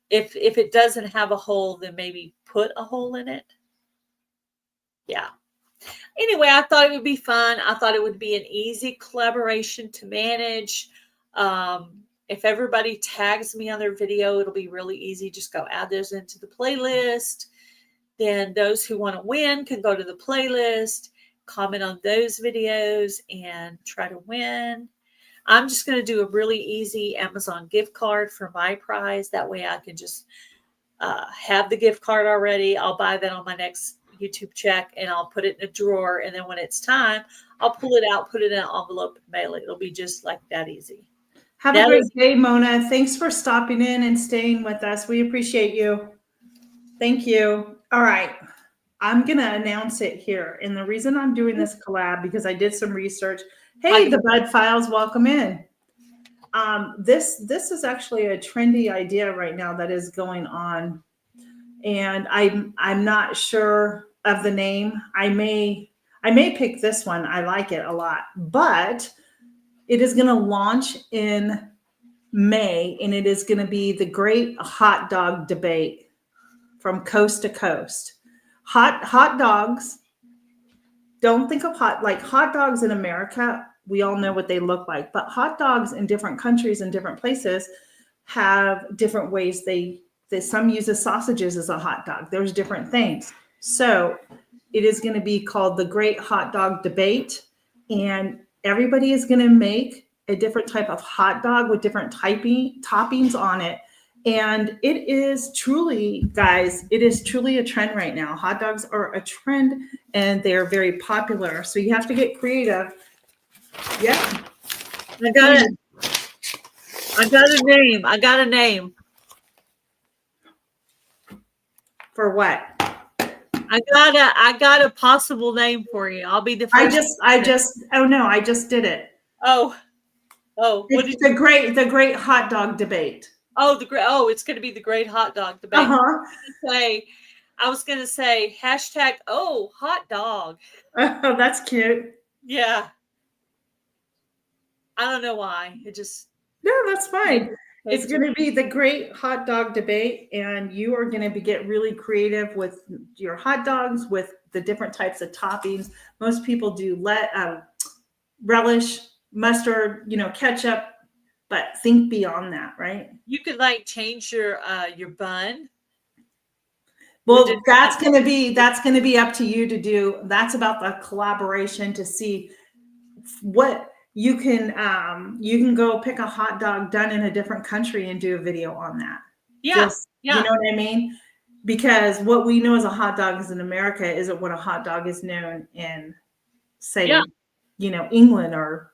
Speaker 1: if it doesn't have a hole, then maybe put a hole in it. Yeah. Anyway, I thought it would be fun. I thought it would be an easy collaboration to manage. If everybody tags me on their video, it'll be really easy. Just go add those into the playlist. Then those who want to win can go to the playlist, comment on those videos, and try to win. I'm just going to do a really easy Amazon gift card for my prize. That way I can just have the gift card already. I'll buy that on my next YouTube check, and I'll put it in a drawer. And then when it's time, I'll pull it out, put it in an envelope, and mail it. It'll be just like that easy.
Speaker 2: Have a great day, Mona. Thanks for stopping in and staying with us. We appreciate you. Thank you. All right. I'm going to announce it here. And the reason I'm doing this collab, because I did some research. Hey, the Bud Files, welcome in. This is actually a trendy idea right now that is going on. And I'm not sure of the name. I may pick this one. I like it a lot. But it is going to launch in May, and it is going to be the Great Hot Dog Debate from coast to coast. Hot dogs. Don't think of hot dogs in America. We all know what they look like, but hot dogs in different countries and different places have different ways. Some use sausages as a hot dog. There's different things. So it is going to be called the Great Hot Dog Debate, and everybody is going to make a different type of hot dog with different toppings on it. And it is truly, guys, it is truly a trend right now. Hot dogs are a trend and they're very popular. So you have to get creative. Yeah.
Speaker 1: I got it. I got a name.
Speaker 2: For what?
Speaker 1: I got a possible name for you. I'll be the first.
Speaker 2: I just did it.
Speaker 1: Oh.
Speaker 2: It's the great hot dog debate.
Speaker 1: It's going to be the Great Hot Dog Debate. I was going to say hashtag, hot dog.
Speaker 2: Oh, that's cute.
Speaker 1: Yeah. I don't know why.
Speaker 2: No, that's fine. It's going to be the Great Hot Dog Debate, and you are going to get really creative with your hot dogs, with the different types of toppings. Most people do relish, mustard, ketchup, but think beyond that, right?
Speaker 1: You could change your bun.
Speaker 2: Well, that's going to be up to you to do. That's about the collaboration to see what you can go pick a hot dog done in a different country and do a video on that.
Speaker 1: Yeah.
Speaker 2: You know what I mean? Because what we know as a hot dog is in America isn't what a hot dog is known in, say, England or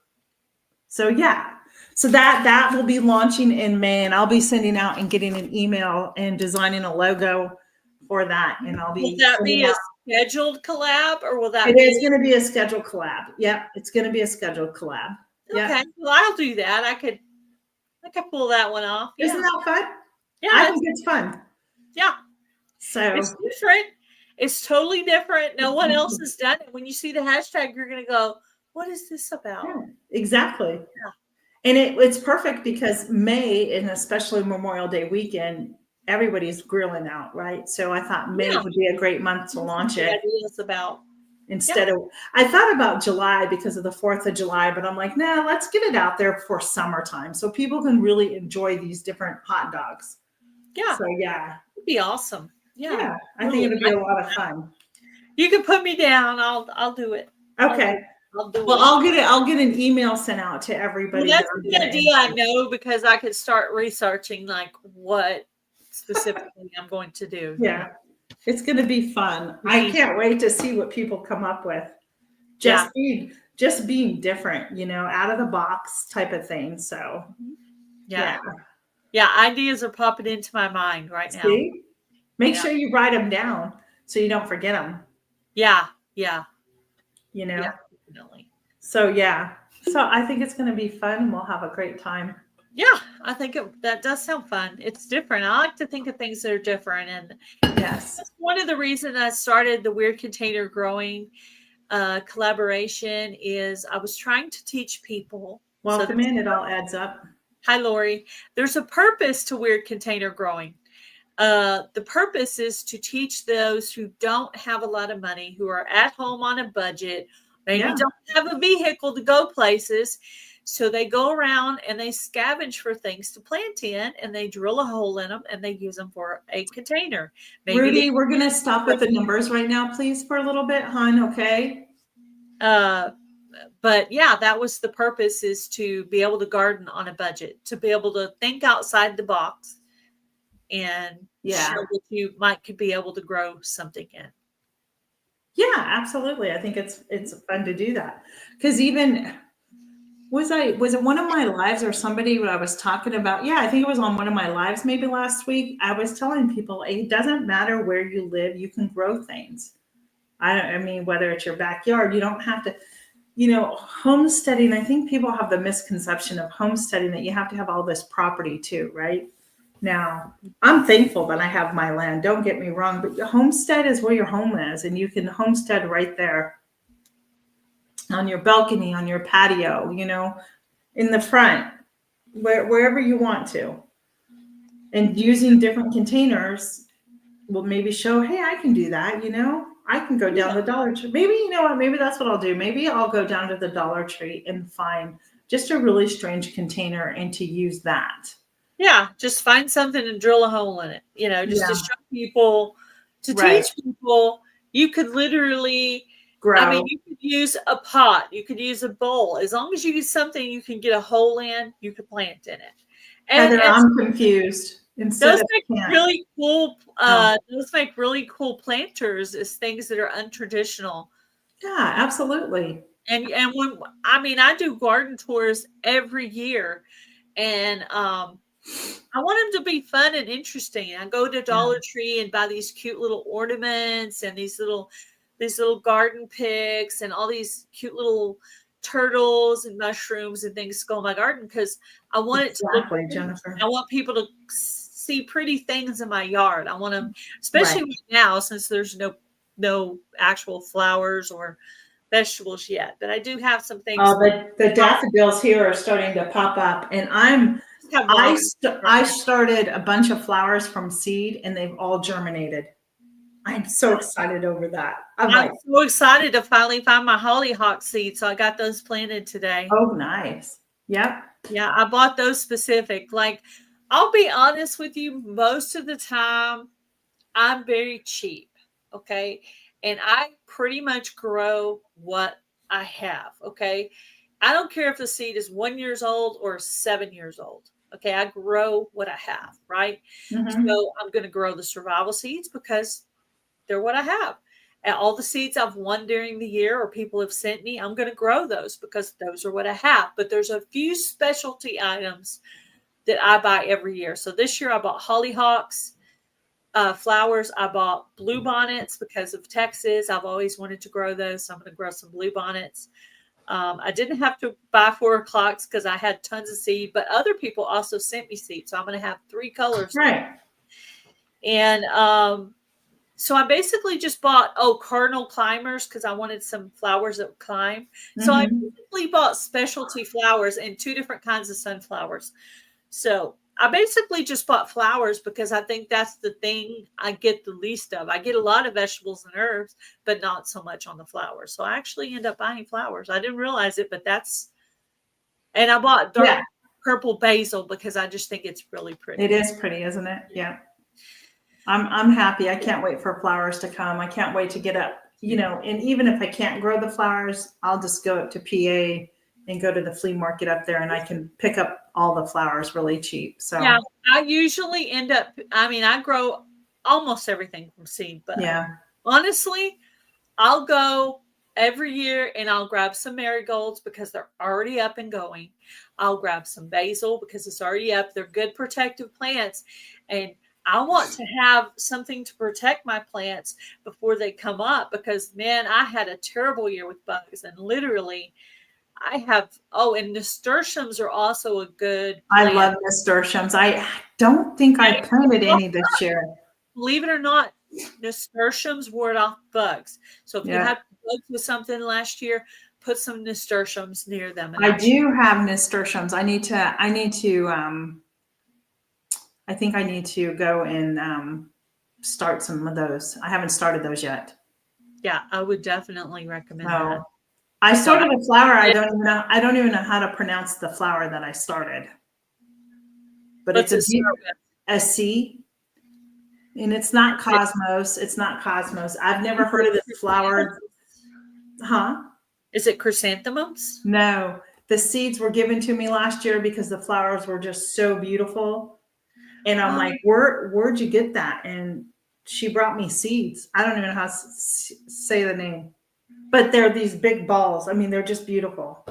Speaker 2: so. Yeah. So that will be launching in May, and I'll be sending out and getting an email and designing a logo for that. And I'll be.
Speaker 1: Will that be a scheduled collab, or will that?
Speaker 2: It is going to be a scheduled collab. Yeah, it's going to be a scheduled collab.
Speaker 1: Okay, yeah. Well, I'll do that. I could pull that one off.
Speaker 2: Yeah. Isn't that fun?
Speaker 1: Yeah,
Speaker 2: I think it's fun.
Speaker 1: Yeah.
Speaker 2: So
Speaker 1: it's different. It's totally different. No one else has done it. When you see the hashtag, you're going to go, "What is this about?"
Speaker 2: Yeah, exactly.
Speaker 1: Yeah.
Speaker 2: And it's perfect because May, and especially Memorial Day weekend, everybody's grilling out, right? So I thought May would be a great month to launch it.
Speaker 1: Ideas about
Speaker 2: I thought about July because of the 4th of July, but I'm like, nah, let's get it out there for summertime so people can really enjoy these different hot dogs.
Speaker 1: Yeah.
Speaker 2: So yeah,
Speaker 1: it'd be awesome. Yeah,
Speaker 2: I think it'd be a lot of fun.
Speaker 1: You can put me down. I'll do it.
Speaker 2: Okay. I'll get an email sent out to everybody.
Speaker 1: Well, that's the idea. I know, because I could start researching what specifically I'm going to do.
Speaker 2: Yeah, it's going to be fun. I can't wait to see what people come up with. Just being different, out of the box type of thing. So
Speaker 1: yeah, ideas are popping into my mind right now.
Speaker 2: See? Make sure you write them down so you don't forget them. Yeah.
Speaker 1: Definitely.
Speaker 2: So I think it's going to be fun. We'll have a great time.
Speaker 1: Yeah, I think that does sound fun. It's different. I like to think of things that are different, and
Speaker 2: yes,
Speaker 1: that's one of the reasons I started the Weird Container Growing collaboration. Is I was trying to teach people.
Speaker 2: Welcome in. It all adds up.
Speaker 1: Hi, Lori. There's a purpose to Weird Container Growing. The purpose is to teach those who don't have a lot of money, who are at home on a budget, maybe don't have a vehicle to go places. So they go around and they scavenge for things to plant in, and they drill a hole in them and they use them for a container.
Speaker 2: Rudy, we're going to stop with the numbers right now, please, for a little bit, hon. Okay.
Speaker 1: But yeah, that was the purpose, is to be able to garden on a budget, to be able to think outside the box and show that you could be able to grow something in.
Speaker 2: Yeah, absolutely. I think it's fun to do that, because even Was it one of my lives or somebody when I was talking about? Yeah, I think it was on one of my lives maybe last week. I was telling people it doesn't matter where you live, you can grow things. I mean, whether it's your backyard, you don't have to, homesteading. I think people have the misconception of homesteading that you have to have all this property too, right? Now, I'm thankful that I have my land. Don't get me wrong, but your homestead is where your home is, and you can homestead right there on your balcony, on your patio, in the front, wherever you want to. And using different containers will maybe show, hey, I can do that, I can go down the Dollar Tree. Maybe, you know what, maybe that's what I'll do. Maybe I'll go down to the Dollar Tree and find just a really strange container and to use that.
Speaker 1: Yeah, just find something and drill a hole in it, just to show people, to teach people. You could literally grow. You could use a pot, you could use a bowl. As long as you use something you can get a hole in, you could plant in it.
Speaker 2: And Heather, I'm confused.
Speaker 1: Those make really cool. Those make really cool planters as things that are untraditional.
Speaker 2: Yeah, absolutely.
Speaker 1: And when I do garden tours every year, and I want them to be fun and interesting. I go to Dollar Tree and buy these cute little ornaments and these little garden picks and all these cute little turtles and mushrooms and things to go in my garden because I want it to look pretty. Jennifer. I want people to see pretty things in my yard. I want them, especially right now, since there's no actual flowers or vegetables yet. But I do have some things.
Speaker 2: The daffodils here are starting to pop up, and I started a bunch of flowers from seed, and they've all germinated. I'm so excited over that. I'm
Speaker 1: so excited to finally find my hollyhock seeds. So I got those planted today.
Speaker 2: Oh, nice. Yep.
Speaker 1: Yeah, I bought those specific. Like, I'll be honest with you, most of the time, I'm very cheap. Okay. And I pretty much grow what I have. Okay. I don't care if the seed is 1 year old or 7 years old. Okay. I grow what I have. Right. Mm-hmm. So I'm going to grow the survival seeds because they're what I have. And all the seeds I've won during the year or people have sent me, I'm going to grow those because those are what I have. But there's a few specialty items that I buy every year. So this year I bought hollyhocks, flowers. I bought blue bonnets because of Texas. I've always wanted to grow those. So I'm going to grow some blue bonnets. I didn't have to buy 4 o'clocks because I had tons of seed, but other people also sent me seed. So I'm going to have 3 colors.
Speaker 2: Right.
Speaker 1: And so I basically just bought, cardinal climbers because I wanted some flowers that would climb. Mm-hmm. So I basically bought specialty flowers and 2 different kinds of sunflowers. So I basically just bought flowers because I think that's the thing I get the least of. I get a lot of vegetables and herbs, but not so much on the flowers. So I actually end up buying flowers. I didn't realize it, but and I bought dark purple basil because I just think it's really pretty.
Speaker 2: It is pretty, isn't it? Yeah. I'm happy. I can't wait for flowers to come. I can't wait to get up, and even if I can't grow the flowers, I'll just go up to PA and go to the flea market up there and I can pick up all the flowers really cheap. So
Speaker 1: yeah, I usually end up, I grow almost everything from seed, but honestly, I'll go every year and I'll grab some marigolds because they're already up and going. I'll grab some basil because it's already up. They're good protective plants. And I want to have something to protect my plants before they come up because, man, I had a terrible year with bugs. And literally, I have, and nasturtiums are also a good plant.
Speaker 2: I love nasturtiums. I don't think I planted any this year.
Speaker 1: Believe it or not, nasturtiums ward off bugs. So if you had bugs with something last year, put some nasturtiums near them.
Speaker 2: I do have nasturtiums. I think I need to go and start some of those. I haven't started those yet.
Speaker 1: Yeah, I would definitely recommend that.
Speaker 2: I started a flower. I don't even know how to pronounce the flower that I started. But it's a C. And it's not cosmos. It's not cosmos. I've never heard of this flower. Huh?
Speaker 1: Is it chrysanthemums?
Speaker 2: No. The seeds were given to me last year because the flowers were just so beautiful. And I'm like, where'd you get that? And she brought me seeds. I don't even know how to say the name. But they're these big balls. They're just beautiful.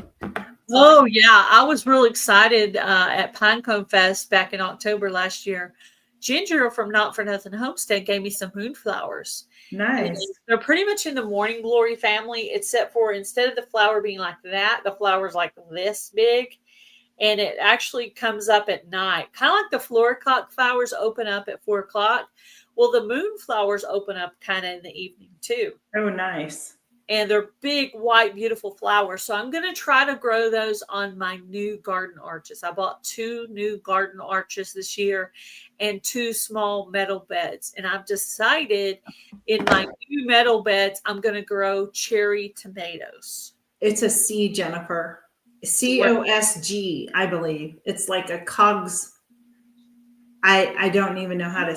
Speaker 1: Oh yeah, I was real excited at Pinecone Fest back in October last year. Ginger from Not for Nothing Homestead gave me some moonflowers. And
Speaker 2: Nice.
Speaker 1: they're pretty much in the morning glory family, except for instead of the flower being like that, the flower's like this big. And it actually comes up at night, kind of like the floricock flowers open up at 4 o'clock. Well, the moonflowers open up kind of in the evening too.
Speaker 2: Oh, nice.
Speaker 1: And they're big, white, beautiful flowers. So I'm going to try to grow those on my new garden arches. I bought 2 new garden arches this year and 2 small metal beds. And I've decided in my new metal beds, I'm going to grow cherry tomatoes.
Speaker 2: It's a C, Jennifer. COSG, I believe. It's like a cogs. I don't even know how to.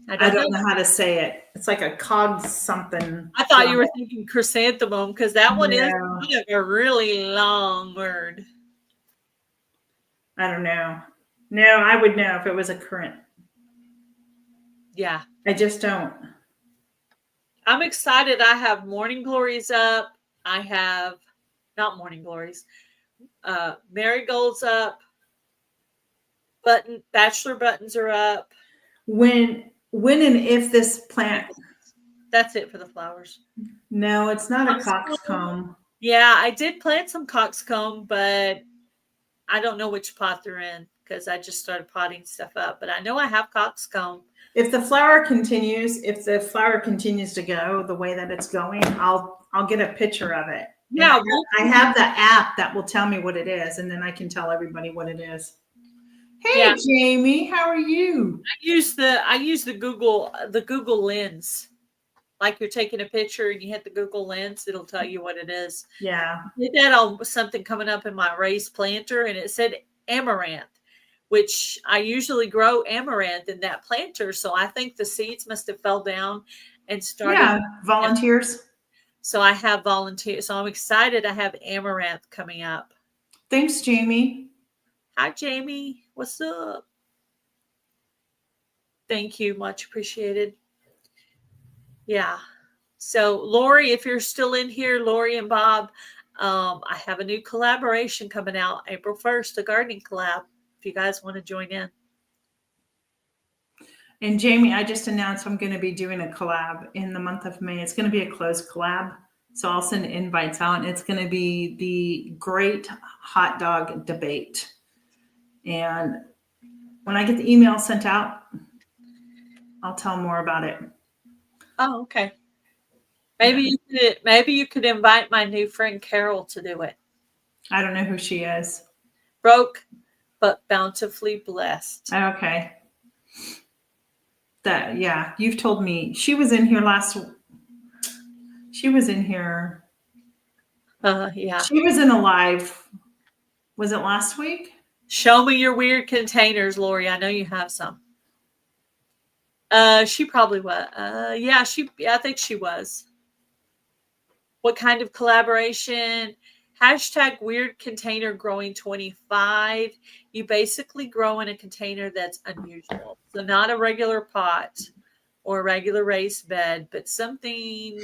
Speaker 2: I don't know how to say it. It's like a cogs something.
Speaker 1: I thought you were thinking chrysanthemum because that one is
Speaker 2: No.
Speaker 1: kind of a really long word.
Speaker 2: I don't know. No, I would know if it was a current.
Speaker 1: Yeah.
Speaker 2: I just don't.
Speaker 1: I'm excited. I have morning glories up. I have not morning glories. Marigolds up. Bachelor buttons are up.
Speaker 2: When and if this plant.
Speaker 1: That's it for the flowers.
Speaker 2: No, it's not a coxcomb.
Speaker 1: Yeah, I did plant some coxcomb, but I don't know which pot they're in because I just started potting stuff up. But I know I have coxcomb.
Speaker 2: If the flower continues to go the way that it's going, I'll get a picture of it.
Speaker 1: Yeah,
Speaker 2: I have the app that will tell me what it is, and then I can tell everybody what it is. Hey, yeah. Jamie, how are you?
Speaker 1: I use the Google Lens. Like you're taking a picture and you hit the Google Lens, it'll tell you what it is.
Speaker 2: Yeah.
Speaker 1: I did that on something coming up in my raised planter, and it said amaranth, which I usually grow amaranth in that planter. So I think the seeds must have fell down and started.
Speaker 2: Yeah, volunteers.
Speaker 1: So I have volunteers. So I'm excited I have amaranth coming up.
Speaker 2: Thanks, Jamie.
Speaker 1: Hi, Jamie. What's up? Thank you. Much appreciated. Yeah. So, Lori, if you're still in here, Lori and Bob, I have a new collaboration coming out April 1st, a gardening collab, if you guys want to join in.
Speaker 2: And Jamie, I just announced I'm going to be doing a collab in the month of May. It's going to be a closed collab. So I'll send invites out, and it's going to be the Great Hot Dog Debate. And when I get the email sent out, I'll tell more about it.
Speaker 1: Oh, okay. Maybe you could invite my new friend Carol to do it.
Speaker 2: I don't know who she is.
Speaker 1: Broke, but bountifully blessed.
Speaker 2: Okay. Yeah, you've told me she was in here She was in here.
Speaker 1: Yeah.
Speaker 2: She was in a live. Was it last week?
Speaker 1: Show me your weird containers, Lori. I know you have some. She probably was. Yeah, I think she was. What kind of collaboration? Hashtag weird container growing 25. You basically grow in a container that's unusual. So not a regular pot or a regular raised bed, but something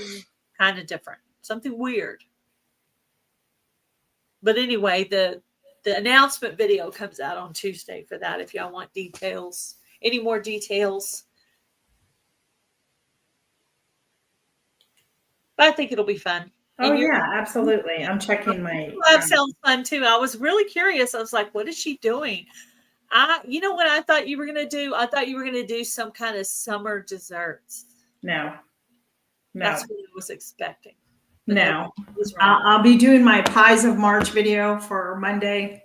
Speaker 1: kind of different, something weird. But anyway, the announcement video comes out on Tuesday for that if y'all want details. Any more details? But I think it'll be fun.
Speaker 2: Oh, yeah, absolutely. I'm checking my...
Speaker 1: That sounds fun, too. I was really curious. I was like, what is she doing? You know what I thought you were going to do? I thought you were going to do some kind of summer desserts.
Speaker 2: No.
Speaker 1: That's what I was expecting.
Speaker 2: No. I'll be doing my Pies of March video for Monday.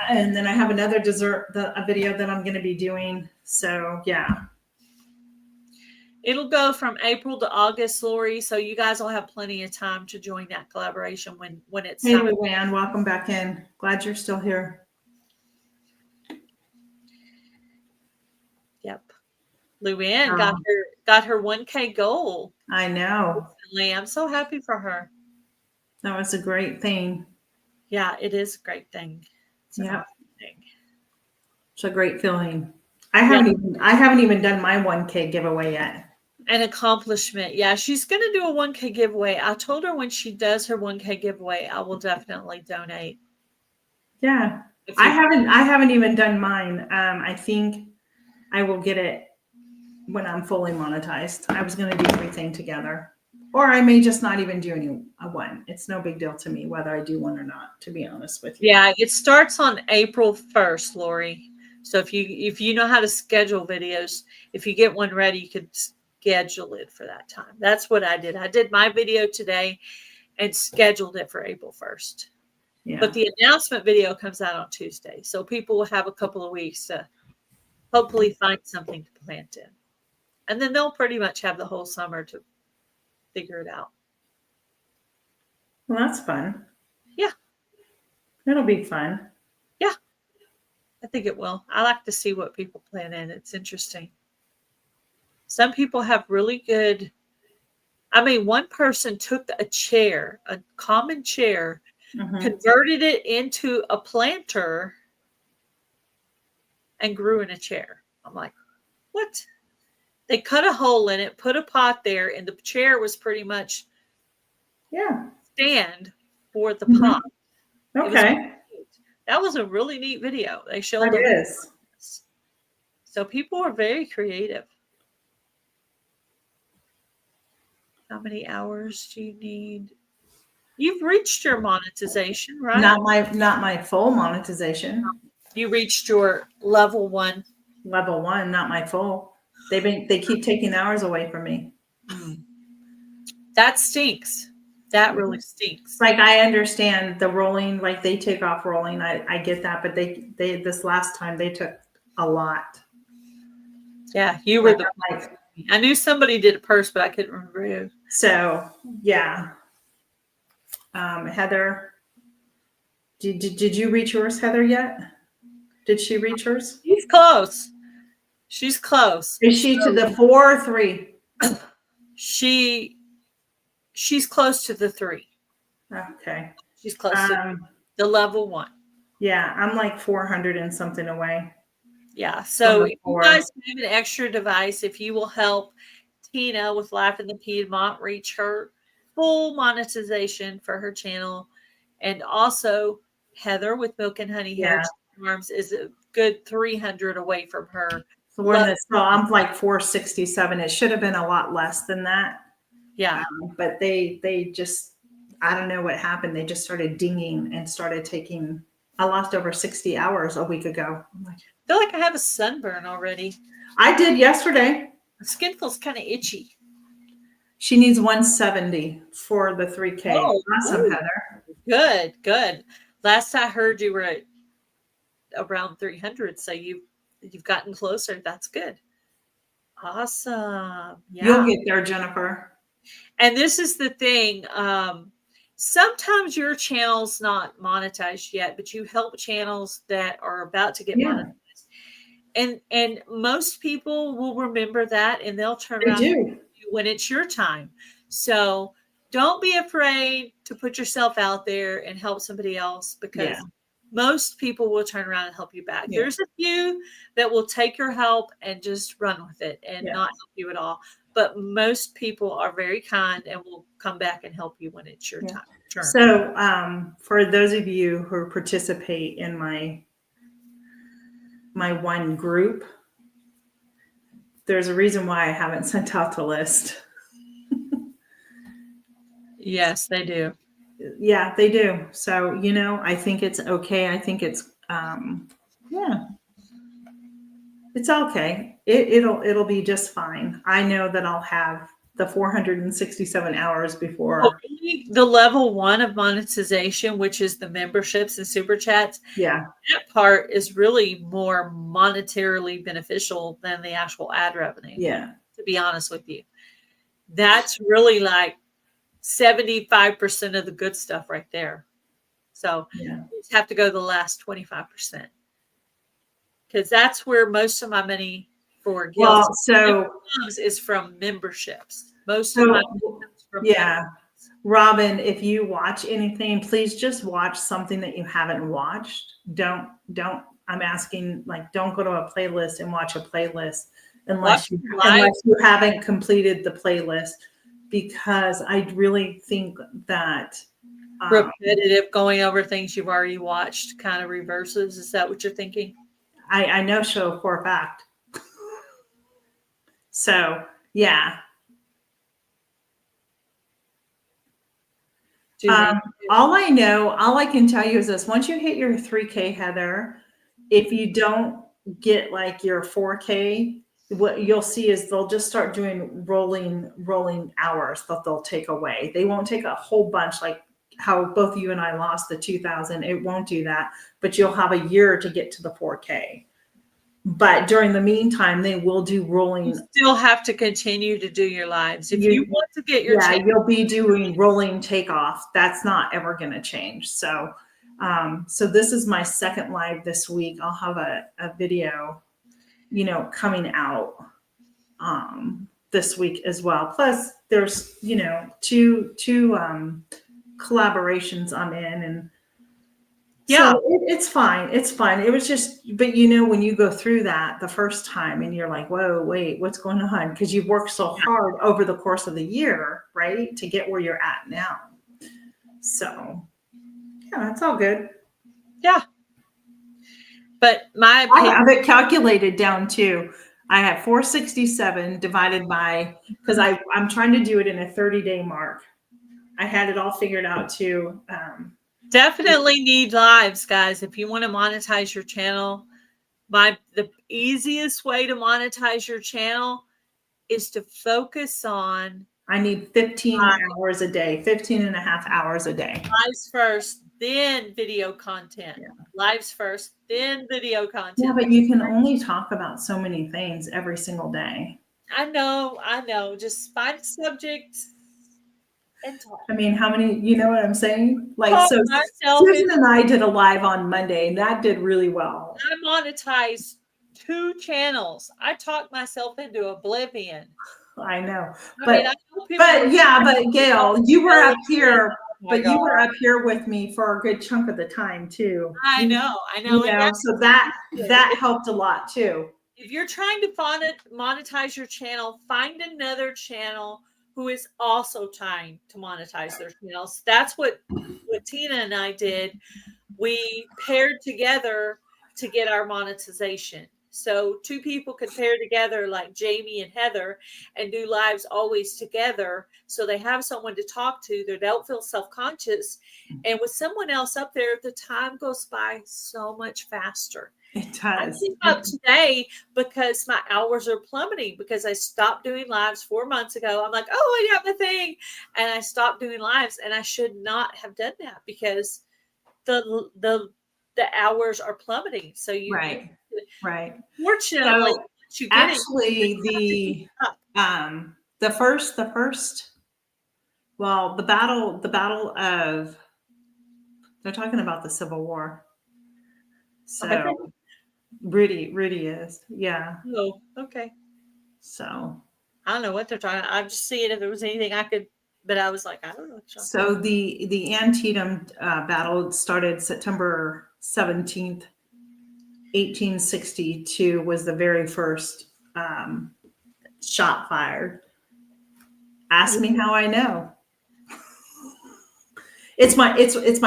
Speaker 2: And then I have another a video that I'm going to be doing. So, yeah.
Speaker 1: It'll go from April to August, Lori. So you guys will have plenty of time to join that collaboration when it's
Speaker 2: time. Hey, Luann, welcome back in. Glad you're still here.
Speaker 1: Yep. Luann got her 1K goal.
Speaker 2: I know.
Speaker 1: I'm so happy for her.
Speaker 2: That was a great thing.
Speaker 1: Yeah, it is a great thing.
Speaker 2: It's a great feeling. I haven't even done my 1K giveaway yet.
Speaker 1: An accomplishment. Yeah, she's going to do a 1K giveaway. I told her when she does her 1K giveaway, I will definitely donate.
Speaker 2: Yeah. I haven't even done mine. I think I will get it when I'm fully monetized. I was going to do everything together, or I may just not even do any one. It's no big deal to me whether I do one or not, to be honest with you.
Speaker 1: Yeah, it starts on April 1st, Lori. So if you know how to schedule videos, if you get one ready, you could schedule it for that time. That's what I did. I did my video today and scheduled it for April 1st.
Speaker 2: Yeah.
Speaker 1: But the announcement video comes out on Tuesday. So people will have a couple of weeks to hopefully find something to plant in. And then they'll pretty much have the whole summer to figure it out.
Speaker 2: Well, that's fun.
Speaker 1: Yeah.
Speaker 2: It'll be fun.
Speaker 1: Yeah. I think it will. I like to see what people plant in. It's interesting. Some people have really good. I mean, one person took a chair, a common chair, converted it into a planter and grew in a chair. I'm like, what? They cut a hole in it, put a pot there, and the chair was pretty much stand for the pot.
Speaker 2: Okay.
Speaker 1: That was a really neat video. They showed
Speaker 2: It is.
Speaker 1: So people are very creative. How many hours do you need? You've reached your monetization, right?
Speaker 2: Not my full monetization.
Speaker 1: You reached your level 1.
Speaker 2: Level 1, not my full. They keep taking hours away from me.
Speaker 1: That stinks. That really stinks.
Speaker 2: Like, I understand the rolling, like they take off rolling. I get that, but they this last time they took a lot.
Speaker 1: Yeah, you were I knew somebody did a purse, but I couldn't remember who.
Speaker 2: So yeah. Heather, did you reach yours, Heather, yet? Did she reach hers?
Speaker 1: She's close. She's close.
Speaker 2: Is she to the 4 or 3?
Speaker 1: She's close to the 3.
Speaker 2: Okay.
Speaker 1: She's close to the level 1.
Speaker 2: Yeah, I'm like 400 and something away.
Speaker 1: Yeah. So if you guys have an extra device, if you will help Tina with Life in the Piedmont reach her full monetization for her channel, and also Heather with Milk and Honey Hair Farms is a good 300 away from her.
Speaker 2: So I'm like 467. It should have been a lot less than that.
Speaker 1: Yeah.
Speaker 2: But they just, I don't know what happened. They just started dinging and started taking. I lost over 60 hours a week ago.
Speaker 1: I feel like I have a sunburn already.
Speaker 2: I did yesterday.
Speaker 1: My skin feels kind of itchy.
Speaker 2: She needs 170 for the 3K. Oh, awesome, Heather.
Speaker 1: Good. Last I heard, you were at around 300, so you've gotten closer. That's good. Awesome. Yeah.
Speaker 2: You'll get there, Jennifer.
Speaker 1: And this is the thing. Sometimes your channel's not monetized yet, but you help channels that are about to get monetized. And most people will remember that, and they'll turn around when it's your time. So don't be afraid to put yourself out there and help somebody else, because most people will turn around and help you back. Yeah. There's a few that will take your help and just run with it and not help you at all. But most people are very kind and will come back and help you when it's your time. Turn.
Speaker 2: So for those of you who participate in my one group, there's a reason why I haven't sent out the list.
Speaker 1: Yes, they do.
Speaker 2: Yeah, they do. So, I think it's okay. I think it's, it's okay. It'll be just fine. I know that I'll have the 467 hours before
Speaker 1: the level 1 of monetization, which is the memberships and super chats.
Speaker 2: Yeah.
Speaker 1: That part is really more monetarily beneficial than the actual ad revenue.
Speaker 2: Yeah.
Speaker 1: To be honest with you, that's really like 75% of the good stuff right there. So you just have to go the last 25%, because that's where most of my money for guilds is from memberships. Most of my money comes from memberships.
Speaker 2: Robin, if you watch anything, please just watch something that you haven't watched. Don't I'm asking, don't go to a playlist and watch a playlist unless you haven't completed the playlist, because I really think that
Speaker 1: Repetitive, going over things you've already watched kind of reverses. Is that what you're thinking?
Speaker 2: I know show for a fact. So yeah. All I can tell you is this: once you hit your 3K, Heather, if you don't get like your 4K, what you'll see is they'll just start doing rolling hours that they'll take away. They won't take a whole bunch like how both you and I lost the 2,000. It won't do that, but you'll have a year to get to the 4K. But during the meantime, they will do rolling.
Speaker 1: You still have to continue to do your lives. If you want to get your
Speaker 2: channel, you'll be doing rolling takeoff. That's not ever going to change. So, so this is my second live this week. I'll have a video, coming out this week as well. Plus, there's two collaborations I'm in, and so it's fine. It's fine. It was just, but when you go through that the first time and you're like, whoa, wait, what's going on? Because you've worked so hard over the course of the year, right, to get where you're at now. So, yeah, it's all good.
Speaker 1: Yeah. But my opinion,
Speaker 2: I have it calculated down to, I have 467 divided by, because I'm trying to do it in a 30-day mark. I had it all figured out too.
Speaker 1: Definitely need lives, guys. If you want to monetize your channel, the easiest way to monetize your channel is to focus on.
Speaker 2: I need 15 hours a day, 15 and a half hours a day.
Speaker 1: Lives first, then video content. Yeah. Lives first, then video content.
Speaker 2: Yeah, but you can only talk about so many things every single day.
Speaker 1: I know. Just find subjects.
Speaker 2: I mean, how many, you know what I'm saying? Like, so Susan and I did a live on Monday, and that did really well.
Speaker 1: I monetized 2 channels. I talked myself into oblivion.
Speaker 2: I know. But Gail, you were up here, you were up here with me for a good chunk of the time too.
Speaker 1: I know.
Speaker 2: So that helped a lot too.
Speaker 1: If you're trying to monetize your channel, find another channel who is also trying to monetize their channels. That's what Tina and I did. We paired together to get our monetization. So 2 people could pair together like Jamie and Heather and do lives always together. So they have someone to talk to. They don't feel self-conscious. And with someone else up there, the time goes by so much faster.
Speaker 2: It does.
Speaker 1: I keep up today because my hours are plummeting because I stopped doing lives 4 months ago. I'm like, I got the thing. And I stopped doing lives, and I should not have done that because the hours are plummeting. So
Speaker 2: right.
Speaker 1: Fortunately,
Speaker 2: so actually the battle of, they're talking about the Civil War. So Rudy is, yeah.
Speaker 1: Oh, okay.
Speaker 2: So
Speaker 1: I don't know what they're talking. I'm just seeing if there was anything I could, but I was like, I don't know.
Speaker 2: So the Antietam battle started September 17th, 1862 was the very first shot fired. Ask me how I know. It's my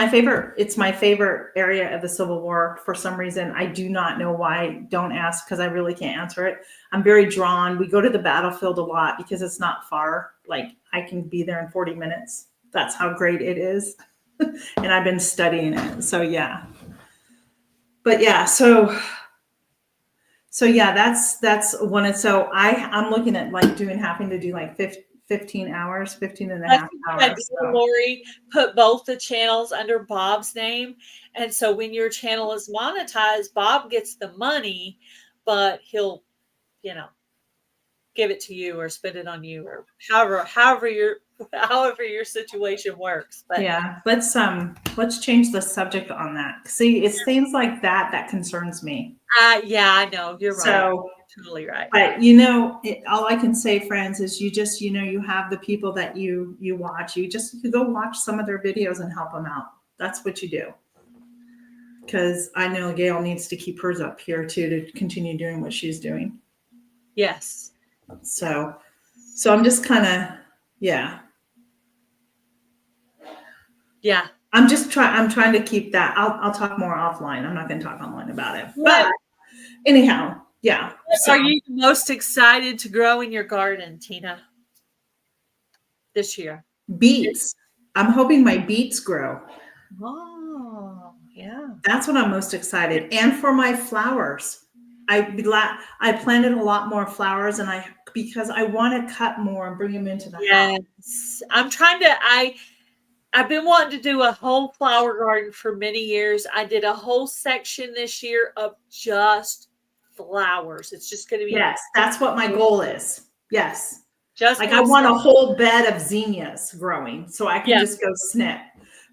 Speaker 2: favorite area of the Civil War for some reason. I do not know why. Don't ask, because I really can't answer it. I'm very drawn. We go to the battlefield a lot because it's not far. Like, I can be there in 40 minutes. That's how great it is. And I've been studying it. So yeah. But yeah, so yeah, that's one. And so I'm looking at like having to do like 15 hours, 15 and a half hours.
Speaker 1: Lori put both the channels under Bob's name. And so when your channel is monetized, Bob gets the money, but he'll, give it to you or spend it on you or however your situation works. But
Speaker 2: yeah, let's change the subject on that. See, it's things like that concerns me.
Speaker 1: Yeah, I know. You're right.
Speaker 2: So
Speaker 1: you're totally right.
Speaker 2: But all I can say, friends, is you just, you have the people that you watch. You go watch some of their videos and help them out. That's what you do. Because I know Gail needs to keep hers up here too to continue doing what she's doing.
Speaker 1: Yes.
Speaker 2: So I'm just kind of, yeah.
Speaker 1: Yeah.
Speaker 2: I'm trying to keep that. I'll talk more offline. I'm not going to talk online about it.
Speaker 1: What,
Speaker 2: But anyhow, yeah.
Speaker 1: what
Speaker 2: So
Speaker 1: are you most excited to grow in your garden, Tina, this year?
Speaker 2: beets. I'm hoping my beets grow.
Speaker 1: Oh, yeah.
Speaker 2: That's what I'm most excited. And for my flowers. I planted a lot more flowers because I want to cut more and bring them into the house.
Speaker 1: Yes. I've been wanting to do a whole flower garden for many years. I did a whole section this year of just flowers. It's just going to be
Speaker 2: Yes, that's what my goal is. Yes.
Speaker 1: just
Speaker 2: Like I want a whole bed of zinnias growing so I can just go snip.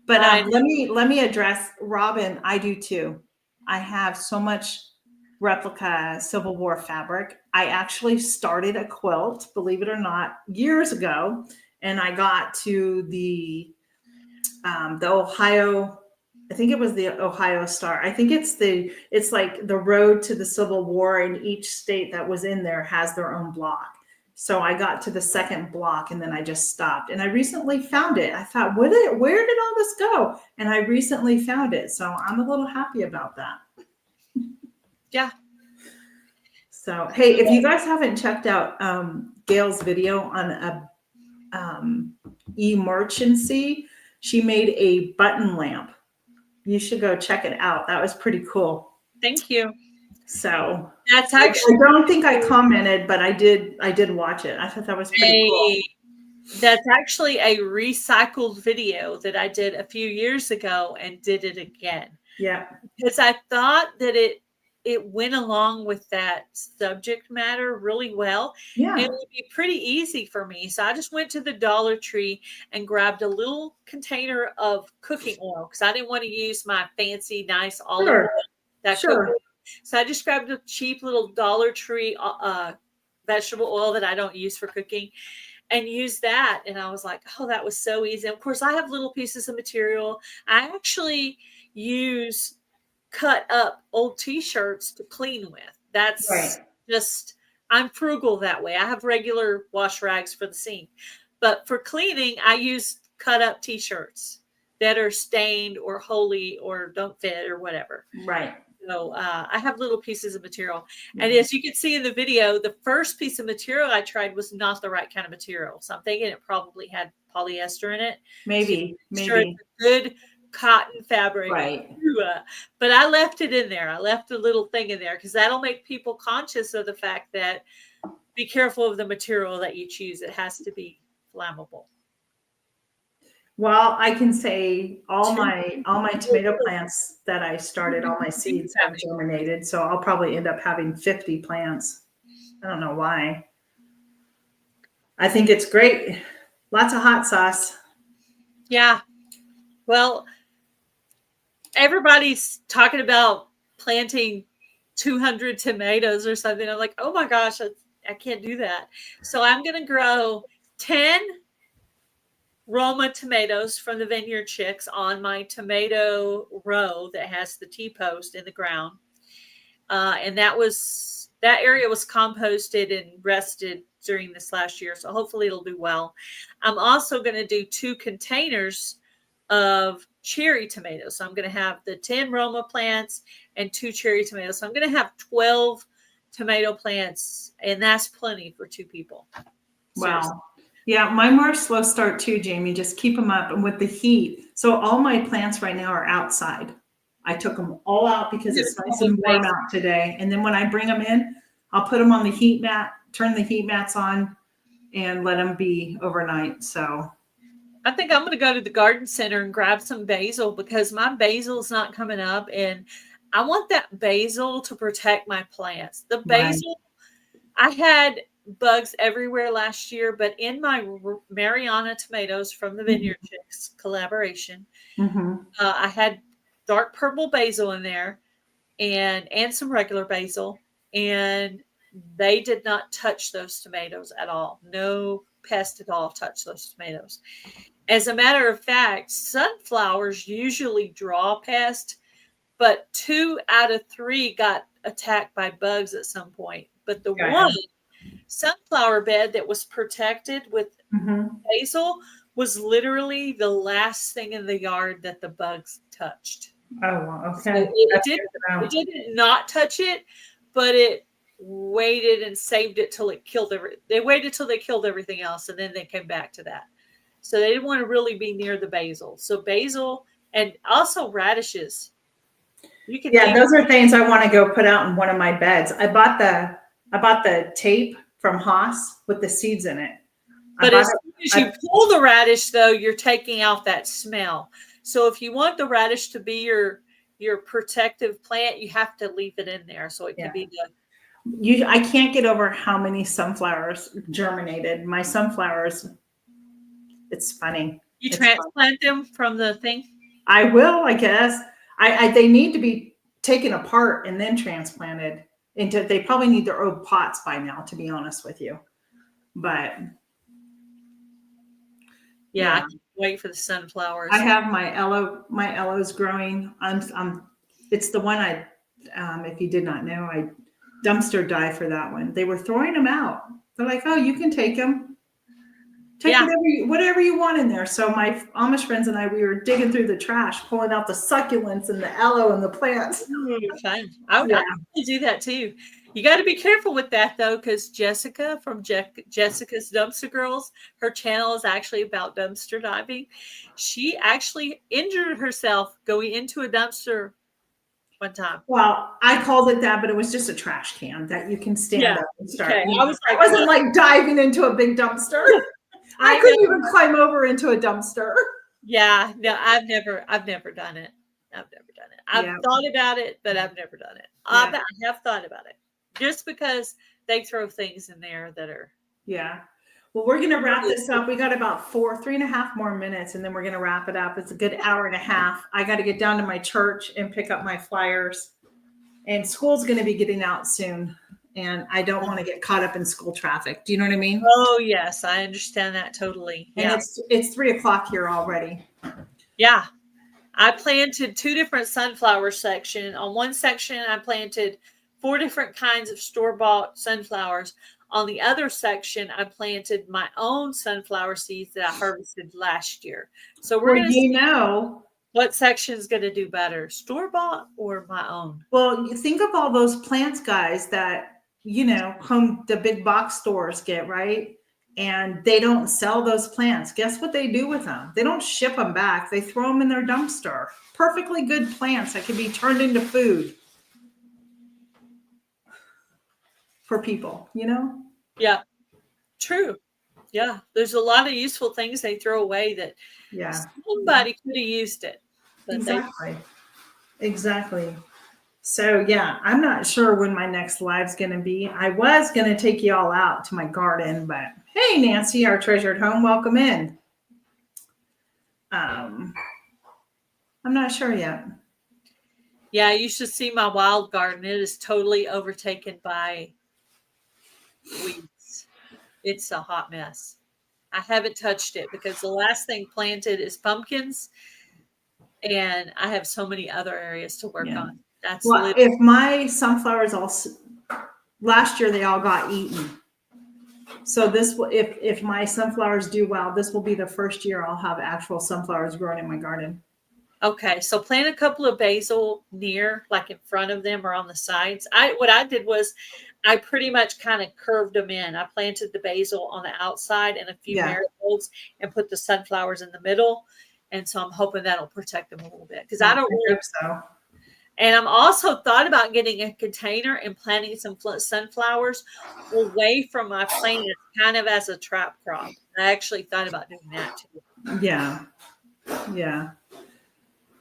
Speaker 2: But let me address Robin. I do too. I have so much replica Civil War fabric. I actually started a quilt, believe it or not, years ago, and I got to the Ohio. I think it was the Ohio Star. I think it's like the road to the Civil War, and each state that was in there has their own block. So I got to the second block and then I just stopped. And I recently found it. I thought, where did all this go? And I recently found it. So I'm a little happy about that.
Speaker 1: Yeah.
Speaker 2: So, hey, if you guys haven't checked out Gail's video on a emergency, she made a button lamp. You should go check it out. That was pretty cool.
Speaker 1: Thank you.
Speaker 2: So
Speaker 1: that's actually,
Speaker 2: I don't think I commented, but I did watch it. I thought that was pretty cool.
Speaker 1: That's actually a recycled video that I did a few years ago and did it again.
Speaker 2: Yeah.
Speaker 1: Because I thought that it went along with that subject matter really well.
Speaker 2: Yeah.
Speaker 1: And it would be pretty easy for me. So I just went to the Dollar Tree and grabbed a little container of cooking oil because I didn't want to use my fancy, nice olive oil. Cooking. So I just grabbed a cheap little Dollar Tree vegetable oil that I don't use for cooking and use that. And I was like, oh, that was so easy. And of course, I have little pieces of material. I actually use cut up old t-shirts to clean with. That's just, I'm frugal that way. I have regular wash rags for the sink. But for cleaning, I use cut up t-shirts that are stained or holey or don't fit or whatever.
Speaker 2: Right.
Speaker 1: So I have little pieces of material. And as you can see in the video, the first piece of material I tried was not the right kind of material. So I'm thinking it probably had polyester in it.
Speaker 2: Maybe.
Speaker 1: Sure, it's a good cotton fabric.
Speaker 2: Right.
Speaker 1: But I left it in there. I left a little thing in there because that'll make people conscious of the fact that be careful of the material that you choose. It has to be flammable.
Speaker 2: Well, I can say all my tomato plants that I started, all my seeds have germinated. So I'll probably end up having 50 plants. I don't know why. I think it's great. Lots of hot sauce.
Speaker 1: Yeah. Well, everybody's talking about planting 200 tomatoes or something. I'm like, oh my gosh, I can't do that. So I'm going to grow 10 Roma tomatoes from the Vineyard Chicks on my tomato row that has the T-post in the ground. And that area was composted and rested during this last year. So hopefully it'll do well. I'm also going to do 2 containers of cherry tomatoes. So I'm going to have the 10 Roma plants and 2 cherry tomatoes. So I'm going to have 12 tomato plants, and that's plenty for 2 people. Seriously.
Speaker 2: Wow. Yeah, mine were a slow start too, Jamie. Just keep them up. And with the heat, so all my plants right now are outside. I took them all out because it's nice and warm out today. And then when I bring them in, I'll put them on the heat mat, turn the heat mats on, and let them be overnight. So
Speaker 1: I think I'm going to go to the garden center and grab some basil because my basil's not coming up, and I want that basil to protect my plants. The basil, I had bugs everywhere last year, but in my Mariana tomatoes from the Vineyard Chicks collaboration, I had dark purple basil in there and some regular basil, and they did not touch those tomatoes at all. No pest at all touched those tomatoes. As a matter of fact, sunflowers usually draw pests, but 2 out of 3 got attacked by bugs at some point. But the one sunflower bed that was protected with basil was literally the last thing in the yard that the bugs touched.
Speaker 2: Oh, wow.
Speaker 1: So
Speaker 2: Okay.
Speaker 1: it didn't not touch it, but it waited and saved it till it killed they waited till they killed everything else, and then they came back to that. So they didn't want to really be near the basil. So basil and also radishes. You can
Speaker 2: Those are things I want to go put out in one of my beds. I bought the tape from Haas with the seeds in it.
Speaker 1: But as soon as you pull the radish, though, you're taking out that smell. So if you want the radish to be your protective plant, you have to leave it in there so it can be the.
Speaker 2: I can't get over how many sunflowers germinated. My sunflowers, it's funny.
Speaker 1: You transplant them from the thing?
Speaker 2: I will, I guess. They need to be taken apart and then transplanted into. They probably need their own pots by now, to be honest with you. But
Speaker 1: yeah. I can't wait for the sunflowers.
Speaker 2: I have my aloes growing. It's the one if you did not know, I dumpster dive for that one. They were throwing them out. They're like, oh, you can take them. Take whatever you want in there. So my Amish friends and I, we were digging through the trash, pulling out the succulents and the aloe and the plants.
Speaker 1: Fun. I would do that too. You got to be careful with that though, because Jessica from Jessica's Dumpster Girls, her channel is actually about dumpster diving. She actually injured herself going into a dumpster one time.
Speaker 2: Well, I called it that, but it was just a trash can that you can stand up and start.
Speaker 1: Okay.
Speaker 2: I wasn't like diving into a big dumpster. I couldn't even climb over into a dumpster.
Speaker 1: Yeah, no, I've never done it. I've thought about it, but I've never done it. I have thought about it just because they throw things in there that are.
Speaker 2: Yeah. Well, we're going to wrap this up. We got about 3.5 more minutes, and then we're going to wrap it up. It's a good hour and a half. I got to get down to my church and pick up my flyers, and school's going to be getting out soon. And I don't want to get caught up in school traffic. Do you know what I mean?
Speaker 1: Oh, yes. I understand that totally.
Speaker 2: And it's 3:00 here already.
Speaker 1: Yeah. I planted 2 different sunflower sections. On one section, I planted 4 different kinds of store-bought sunflowers. On the other section, I planted my own sunflower seeds that I harvested last year. So we're going to see what section is going to do better, store-bought or my own.
Speaker 2: Well, you think of all those plants, guys, that the big box stores get, right? And they don't sell those plants. Guess what they do with them? They don't ship them back. They throw them in their dumpster. Perfectly good plants that can be turned into food for people,
Speaker 1: Yeah, true. Yeah, there's a lot of useful things they throw away that somebody could have used it.
Speaker 2: Exactly. So I'm not sure when my next live's going to be. I was going to take you all out to my garden, but hey, Nancy, our treasured home, welcome in. I'm not sure yet.
Speaker 1: Yeah, you should see my wild garden. It is totally overtaken by weeds. It's a hot mess. I haven't touched it because the last thing planted is pumpkins, and I have so many other areas to work on.
Speaker 2: If my sunflowers last year they all got eaten. So this will, if my sunflowers do well, this will be the first year I'll have actual sunflowers growing in my garden.
Speaker 1: Okay, so plant a couple of basil near, like in front of them or on the sides. What I did was I pretty much kind of curved them in. I planted the basil on the outside and a few marigolds and put the sunflowers in the middle. And so I'm hoping that'll protect them a little bit because I don't
Speaker 2: hope so.
Speaker 1: And I'm also thought about getting a container and planting some sunflowers away from my plant, kind of as a trap crop. I actually thought about doing that too.
Speaker 2: Yeah.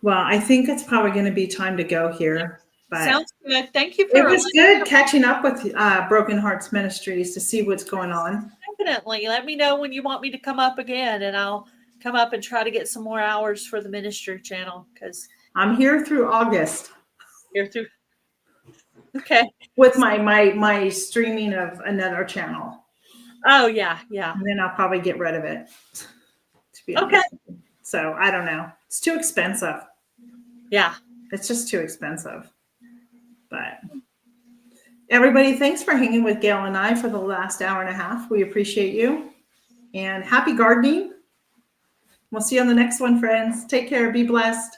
Speaker 2: Well, I think it's probably going to be time to go here. But
Speaker 1: sounds good. Thank you for.
Speaker 2: It was good catching up with Broken Hearts Ministries to see what's going on.
Speaker 1: Definitely. Let me know when you want me to come up again, and I'll come up and try to get some more hours for the ministry channel because
Speaker 2: I'm here through August.
Speaker 1: Okay.
Speaker 2: With my streaming of another channel.
Speaker 1: Oh yeah.
Speaker 2: And then I'll probably get rid of it. To be honest. Okay. So I don't know. It's too expensive.
Speaker 1: Yeah.
Speaker 2: It's just too expensive. But everybody, thanks for hanging with Gail and I for the last hour and a half. We appreciate you. And happy gardening. We'll see you on the next one, friends. Take care. Be blessed.